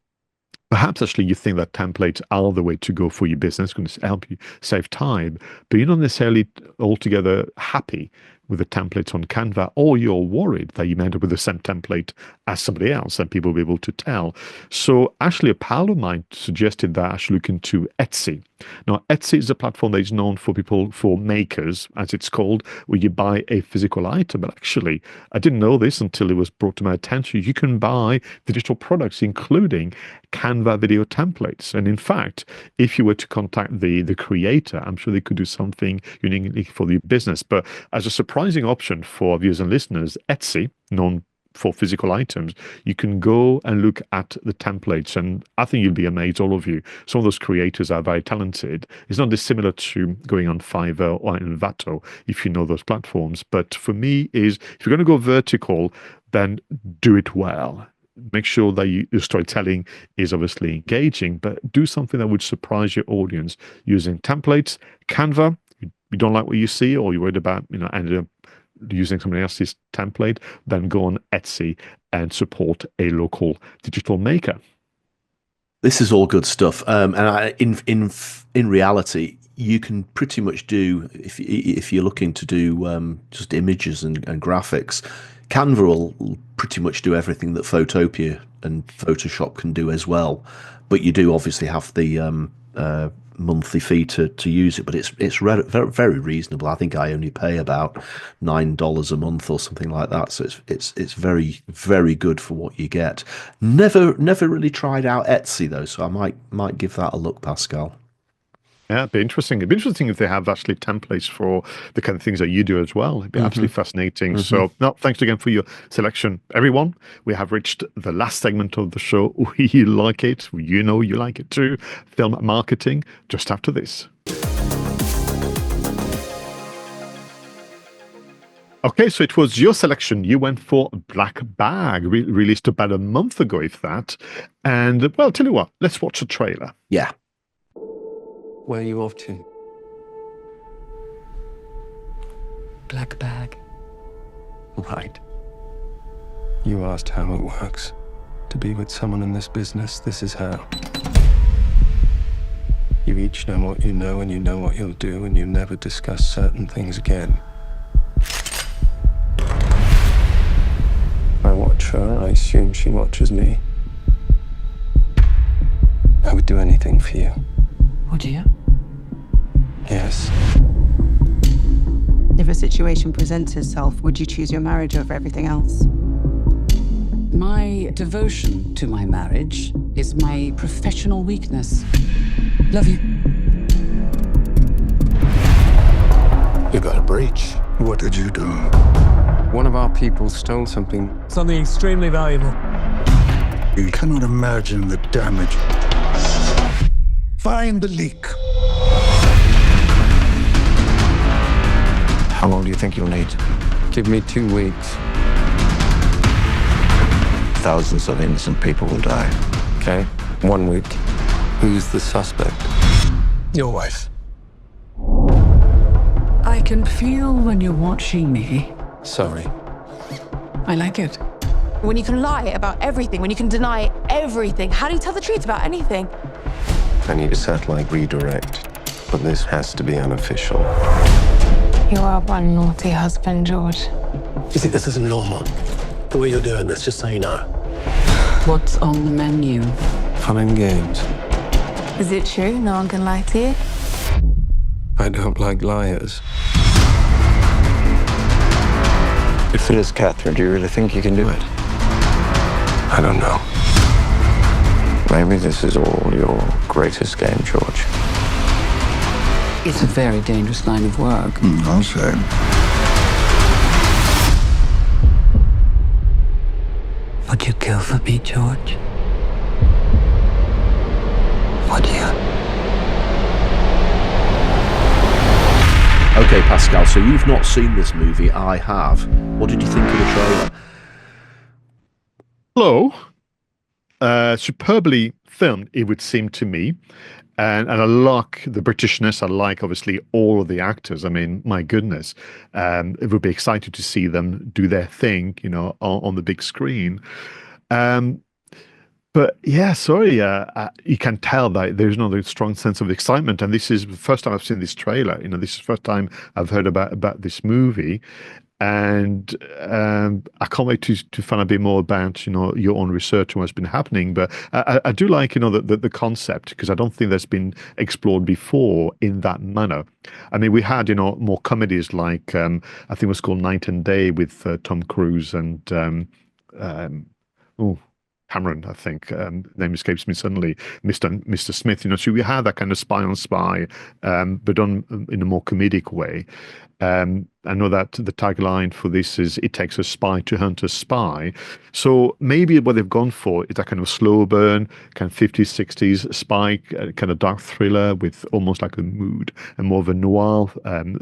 perhaps actually you think that templates are the way to go for your business, going to help you save time, but you're not necessarily altogether happy with the templates on Canva, or you're worried that you may end up with the same template as somebody else and people will be able to tell. So actually a pal of mine suggested that I should look into Etsy. Now, Etsy is a platform that is known for makers, as it's called, where you buy a physical item. But actually, I didn't know this until it was brought to my attention. You can buy digital products, including Canva video templates. And in fact, if you were to contact the creator, I'm sure they could do something uniquely for the business. But as a surprising option for viewers and listeners, Etsy, known for physical items, you can go and look at the templates, and I think you'll be amazed, all of you. Some of those creators are very talented. It's not dissimilar to going on Fiverr or Envato, if you know those platforms. But for me, if you're going to go vertical, then do it well. Make sure that your storytelling is obviously engaging, but do something that would surprise your audience using templates. Canva, you don't like what you see, or you're worried about ending up using somebody else's template, then go on Etsy and support a local digital maker. This is all good stuff, and in reality, you can pretty much do, if you're looking to do just images and graphics, Canva will pretty much do everything that Photopia and Photoshop can do as well. But you do obviously have the monthly fee to use it, but it's very, very reasonable. I think I only pay about $9 a month or something like that. So it's very, very good for what you get. Never really tried out Etsy though, so I might give that a look, Pascal. Yeah, it'd be interesting. It'd be interesting if they have actually templates for the kind of things that you do as well. It'd be absolutely fascinating. So, no, thanks again for your selection, everyone. We have reached the last segment of the show. We like it. You know you like it too. Film marketing, just after this. Okay, so it was your selection. You went for Black Bag, released about a month ago, if that. And, well, tell you what, let's watch the trailer. Yeah. Where are you off to? Black Bag. Right. You asked how it works. To be with someone in this business, this is how. You each know what you know, and you know what you'll do, and you never discuss certain things again. her, I assume she watches me. I would do anything for you. Would you? Yes. If a situation presents itself, would you choose your marriage over everything else? My devotion to my marriage is my professional weakness. Love you. You got a breach. What did you do? One of our people stole something. Something extremely valuable. You cannot imagine the damage. Find the leak. How long do you think you'll need? Give me 2 weeks. Thousands of innocent people will die. Okay, 1 week. Who's the suspect? Your wife. I can feel when you're watching me. Sorry. I like it. When you can lie about everything, when you can deny everything, how do you tell the truth about anything? I need a satellite redirect, but this has to be unofficial. You are one naughty husband, George. You think this isn't normal? The way you're doing this, just so you know. What's on the menu? Fun and games. Is it true? No one can lie to you? I don't like liars. If it is Catherine, do you really think you can do it? I don't know. Maybe this is all your greatest game, George. It's a very dangerous line of work. I'll say. Would you kill for me, George? Would you? Okay, Pascal, so you've not seen this movie. I have. What did you think of the trailer? Hello. Superbly filmed, it would seem to me. And I like the Britishness. I like, obviously, all of the actors. I mean, my goodness. It would be exciting to see them do their thing, you know, on the big screen. But yeah, sorry, you can tell that there's not a strong sense of excitement. And this is the first time I've seen this trailer. You know, this is the first time I've heard about this movie. And I can't wait to find a bit more about, you know, your own research and what's been happening. But I do like, you know, the concept, because I don't think that's been explored before in that manner. I mean, we had, you know, more comedies like, I think it was called Night and Day with Tom Cruise and, Cameron, I think, name escapes me suddenly, Mr. Smith. You know, so we had that kind of spy on spy, but done in a more comedic way. I know that the tagline for this is "It takes a spy to hunt a spy." So maybe what they've gone for is that kind of slow burn, kind of 50s, 60s spy, kind of dark thriller with almost like a mood and more of a noir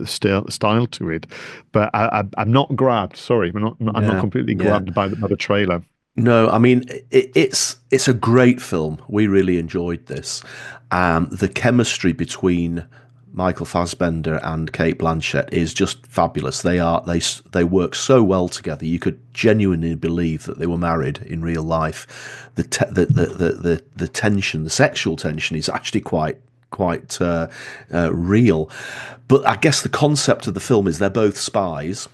style to it. But I'm not grabbed. Sorry, I'm not completely grabbed by the trailer. No, I mean, it's a great film. We really enjoyed this. The chemistry between Michael Fassbender and Cate Blanchett is just fabulous. They work so well together. You could genuinely believe that they were married in real life. The tension, the sexual tension, is actually quite real. But I guess the concept of the film is they're both spies.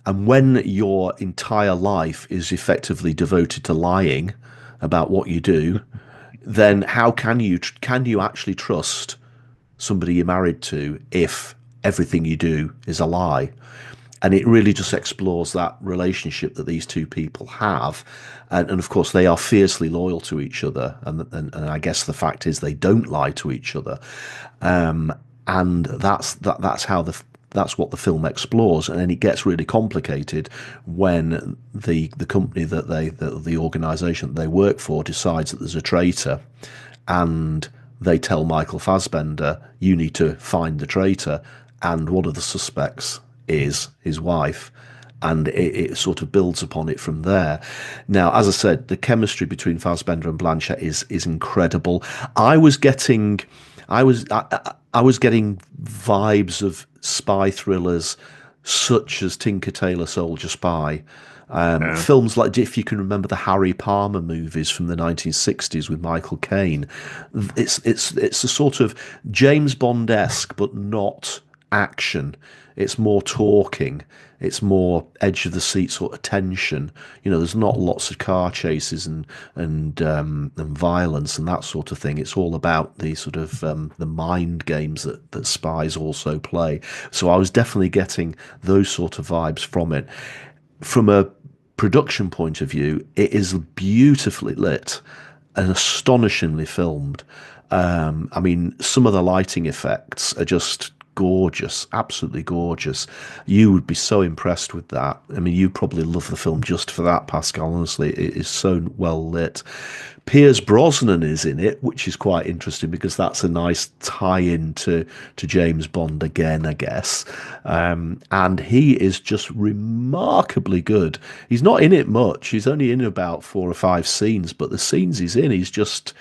And when your entire life is effectively devoted to lying about what you do, then how can you actually trust somebody you're married to if everything you do is a lie? And it really just explores that relationship that these two people have. And of course, they are fiercely loyal to each other. And I guess the fact is they don't lie to each other. And that's what the film explores, and then it gets really complicated when the company the organisation that they work for decides that there's a traitor, and they tell Michael Fassbender, "You need to find the traitor," and one of the suspects is his wife, and it sort of builds upon it from there. Now, as I said, the chemistry between Fassbender and Blanchett is incredible. I was getting vibes of spy thrillers such as Tinker Tailor Soldier Spy. Films like, if you can remember the Harry Palmer movies from the 1960s with Michael Caine. It's a sort of James Bond-esque, but not action. It's more talking. It's more edge of the seat sort of tension. You know, there's not lots of car chases and violence and that sort of thing. It's all about the sort of the mind games that spies also play. So I was definitely getting those sort of vibes from it. From a production point of view, it is beautifully lit and astonishingly filmed. I mean, some of the lighting effects are just gorgeous, absolutely gorgeous. You would be so impressed with that. I mean, you probably love the film just for that, Pascal. Honestly, it is so well lit. Pierce Brosnan is in it, which is quite interesting because that's a nice tie-in to James Bond again, I guess. And he is just remarkably good. He's not in it much. He's only in about 4 or 5 scenes, but the scenes he's in, it's just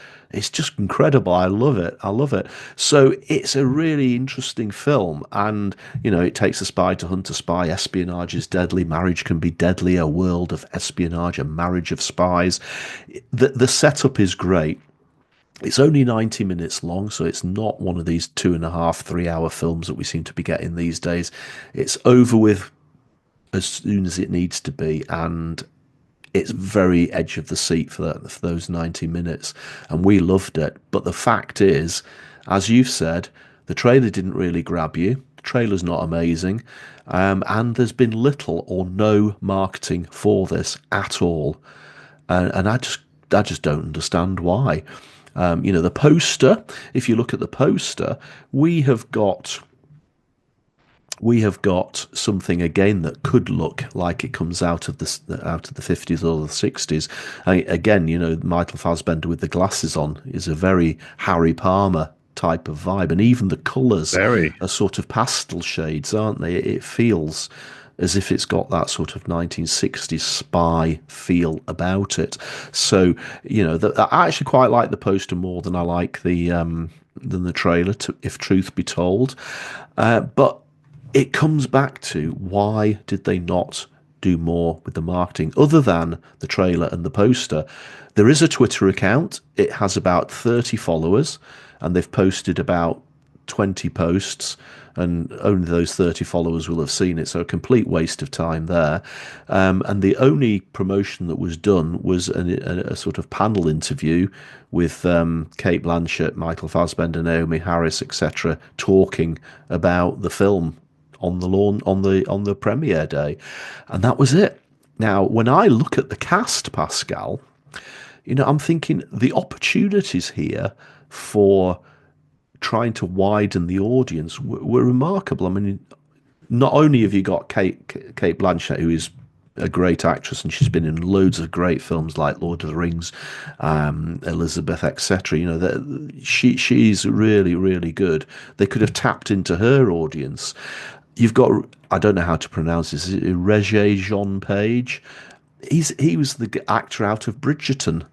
incredible. I love it. I love it. So it's a really interesting film. And, you know, it takes a spy to hunt a spy. Espionage is deadly. Marriage can be deadly. A world of espionage, a marriage of spies. The setup is great. It's only 90 minutes long, so it's not one of these 2.5, 3 hour films that we seem to be getting these days. It's over with as soon as it needs to be. And it's very edge of the seat for those 90 minutes, and we loved it. But the fact is, as you've said, the trailer didn't really grab you. The trailer's not amazing, and there's been little or no marketing for this at all, and I just don't understand why. You know, the poster. If you look at the poster, we have got something again that could look like it comes out of the 50s or the 60s. Again, you know, Michael Fassbender with the glasses on is a very Ҳарри-Palmer type of vibe, and even the colours are sort of pastel shades, aren't they? It feels as if it's got that sort of 1960s spy feel about it. So, you know, I actually quite like the poster more than I like than the trailer, if truth be told. But it comes back to, why did they not do more with the marketing other than the trailer and the poster? There is a Twitter account. It has about 30 followers, and they've posted about 20 posts, and only those 30 followers will have seen it. So a complete waste of time there. And the only promotion that was done was a sort of panel interview with Cate Blanchett, Michael Fassbender, Naomi Harris, etc., talking about the film on the lawn on the premiere day, and that was it. Now, when I look at the cast, Pascal, you know, I'm thinking the opportunities here for trying to widen the audience were remarkable. I mean, not only have you got Cate Blanchett, who is a great actress, and she's been in loads of great films like Lord of the Rings, Elizabeth, etc. You know, she's really, really good. They could have tapped into her audience. You've got, I don't know how to pronounce this, Regé-Jean Page. He was the actor out of Bridgerton,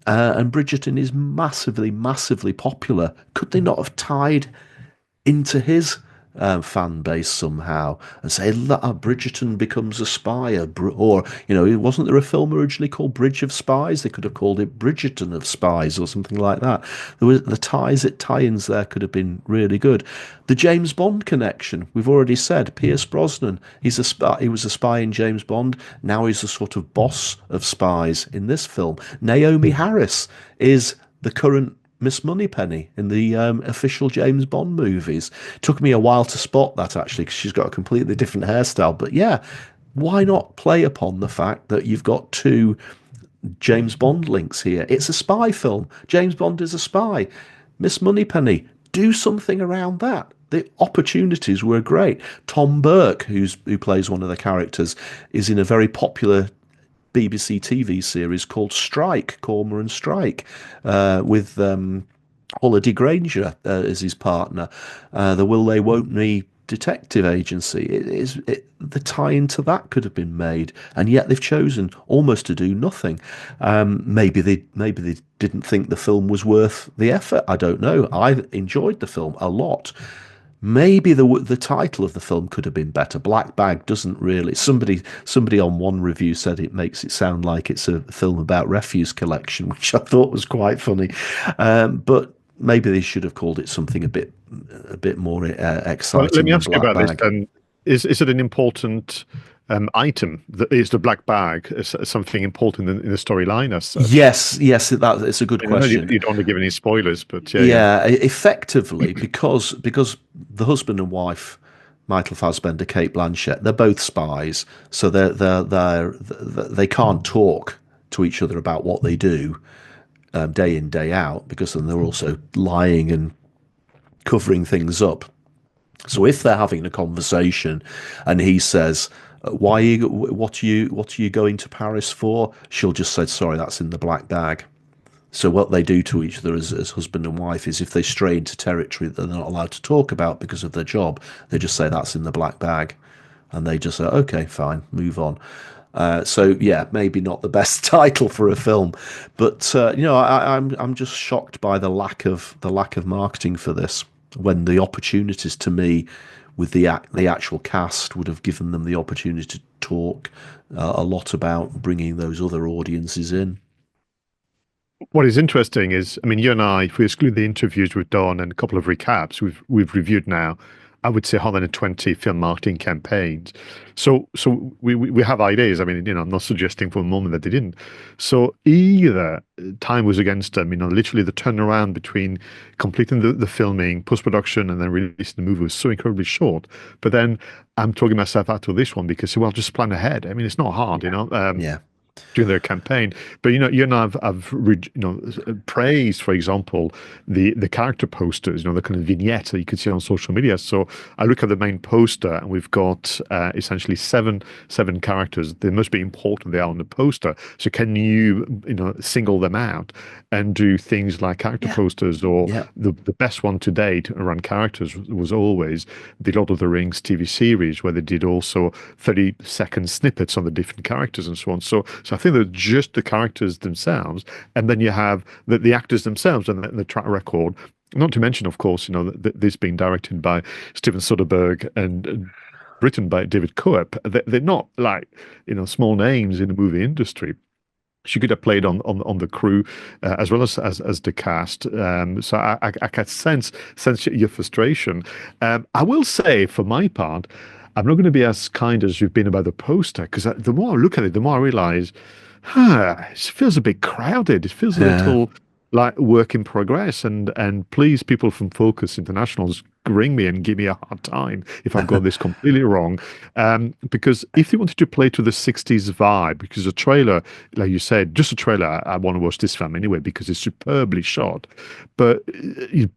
and Bridgerton is massively, massively popular. Could they not have tied into his fan base somehow and say, Bridgerton becomes a spy, or, you know, wasn't there a film originally called Bridge of Spies? They could have called it Bridgerton of Spies or something like that. There was the tie-ins there could have been really good. The James Bond connection, we've already said, Pierce Brosnan, he's a spy. He was a spy in James Bond. Now he's a sort of boss of spies in this film. Naomi Harris is the current Miss Moneypenny in the official James Bond movies. Took me a while to spot that, actually, because she's got a completely different hairstyle. But yeah, why not play upon the fact that you've got 2 James Bond links here? It's a spy film. James Bond is a spy. Miss Moneypenny, do something around that. The opportunities were great. Tom Burke, who plays one of the characters, is in a very popular BBC TV series called Strike, Cormoran and Strike, with Holiday Granger as his partner, the Will They Won't Me detective agency. The tie into that could have been made, and yet they've chosen almost to do nothing. Maybe they didn't think the film was worth the effort. I don't know. I enjoyed the film a lot. Maybe the title of the film could have been better. Black Bag doesn't really. Somebody on one review said it makes it sound like it's a film about refuse collection, which I thought was quite funny. But maybe they should have called it something a bit exciting. Well, let me than ask you Black about this Bag. then. Is it an important item? Is the black bag something important in the storyline as such? Yes, it's a good I know question. you don't want to give any spoilers, but Yeah, effectively, because the husband and wife, Michael Fassbender, Kate Blanchett, they're both spies, so they can't talk to each other about what they do day in, day out, because then they're also lying and covering things up. So if they're having a conversation and he says, what are you going to Paris for? She'll just say, sorry, that's in the black bag. So what they do to each other as husband and wife is, if they stray into territory that they're not allowed to talk about because of their job, they just say that's in the black bag, and they just say, okay, fine, move on. So yeah, maybe not the best title for a film, but I'm just shocked by the lack of marketing for this, when the opportunities, to me, with the actual cast, would have given them the opportunity to talk a lot about bringing those other audiences in. What is interesting is, I mean, you and I, if we exclude the interviews we've done and a couple of recaps, we've reviewed now, I would say 120 film marketing campaigns. So we have ideas. I mean, I'm not suggesting for a moment that they didn't. So either time was against them, literally the turnaround between completing the filming, post-production, and then releasing the movie was so incredibly short. But then I'm talking myself out of this one because, well, just plan ahead. I mean, it's not hard, Yeah. during their campaign. But you and I've praised, for example, the character posters, the kind of vignettes that you could see on social media. So I look at the main poster, and we've got essentially seven characters. They must be important. They are on the poster. So can you single them out and do things like character posters? Or the best one to date around characters was always the Lord of the Rings TV series, where they did also 30-second snippets on the different characters and so on. So I think they're just the characters themselves, and then you have the actors themselves and the track record. Not to mention, of course, this being directed by Steven Soderbergh and written by David Coep. They're not like small names in the movie industry. She could have played on the crew as well as the cast. So I can sense your frustration. I will say, for my part, I'm not going to be as kind as you've been about the poster, because the more I look at it, the more I realize, it feels a bit crowded. It feels a little like work in progress. And please, people from Focus Internationals, ring me and give me a hard time if I've got this completely wrong. Because if they wanted to play to the 60s vibe, because a trailer, like you said, just a trailer, I want to watch this film anyway because it's superbly shot. But you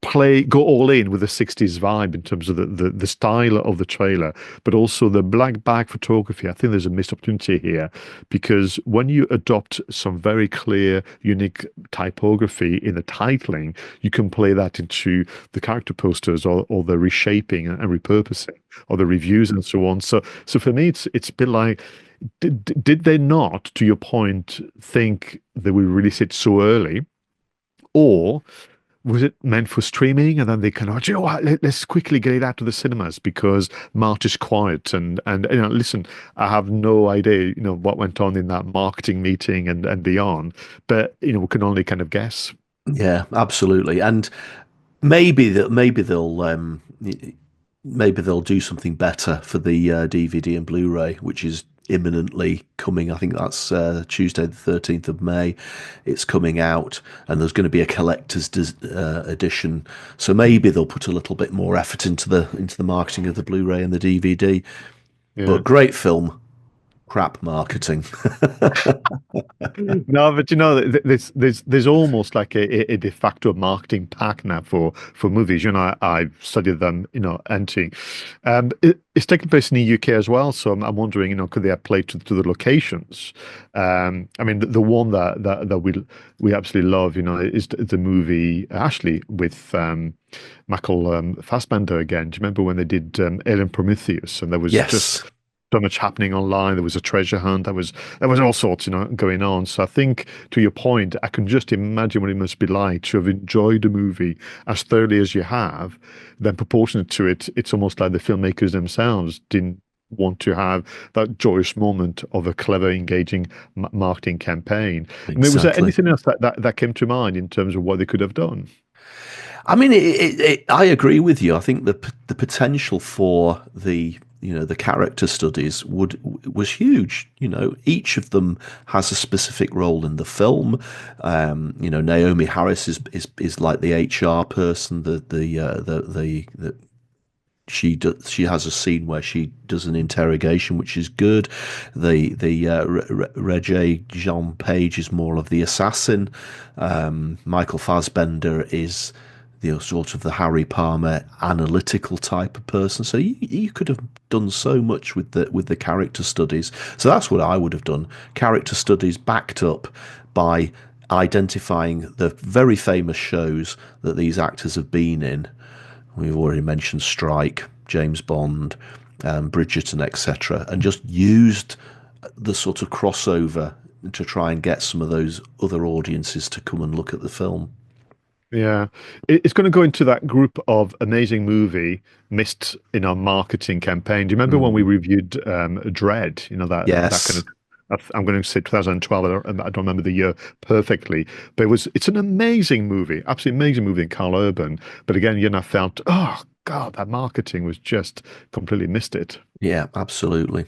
go all in with the 60s vibe in terms of the style of the trailer, but also the black bag photography. I think there's a missed opportunity here, because when you adopt some very clear, unique typography in the titling, you can play that into the character posters or the reshaping and repurposing, or the reviews and so on. So for me, it's a bit like, did they not, to your point, think they would release it so early, or was it meant for streaming? And then they kind of, let's quickly get it out to the cinemas because March is quiet. And listen, I have no idea, what went on in that marketing meeting and beyond. But we can only kind of guess. Yeah, absolutely. And maybe they'll do something better for the DVD and Blu-ray, which is imminently coming. I think that's Tuesday the 13th of May. It's coming out, and there's going to be a collector's edition. So maybe they'll put a little bit more effort into the marketing of the Blu-ray and the DVD. Yeah. But great film, crap marketing. No, but there's almost like a de facto marketing pack now for movies. I've studied them, entering. It's taking place in the UK as well, so I'm wondering, could they have played to the locations? I mean, the one that we absolutely love, is the movie Ashley with Michael Fassbender again. Do you remember when they did Alien Prometheus, and there was just so much happening online? There was a treasure hunt. There was all sorts, going on. So I think, to your point, I can just imagine what it must be like to have enjoyed the movie as thoroughly as you have. Then, proportionate to it, it's almost like the filmmakers themselves didn't want to have that joyous moment of a clever, engaging marketing campaign. Exactly. I mean, was there anything else that came to mind in terms of what they could have done? I mean, I agree with you. I think the potential for the character studies was huge. Each of them has a specific role in the film. Naomi Harris is like the HR person. She has a scene where she does an interrogation, which is good. Regé Jean Page is more of the assassin. Michael Fassbender is the sort of the Harry Palmer analytical type of person. So you could have done so much with the character studies. So that's what I would have done. Character studies backed up by identifying the very famous shows that these actors have been in. We've already mentioned Strike, James Bond, Bridgerton, etc., and just used the sort of crossover to try and get some of those other audiences to come and look at the film. Yeah, it's going to go into that group of amazing movie missed in our marketing campaign. Do you remember when we reviewed Dredd? That kind of. I'm going to say 2012. I don't remember the year perfectly, but it's an amazing movie, absolutely amazing movie in Karl Urban. But again, I felt, oh God, that marketing was just completely missed it. Yeah, absolutely.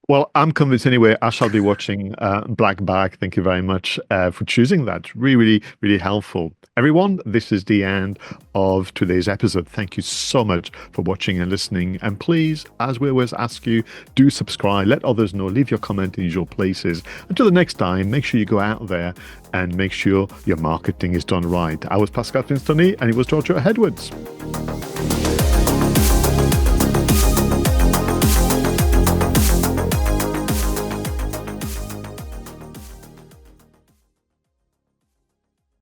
Well, I'm convinced anyway. I shall be watching Black Bag. Thank you very much for choosing that. Really, really, really helpful. Everyone, this is the end of today's episode. Thank you so much for watching and listening. And please, as we always ask you, do subscribe, let others know, leave your comment in usual places. Until the next time, make sure you go out there and make sure your marketing is done right. I was Pascal Fintoni, and it was 𝗪𝗲𝗀𝗏.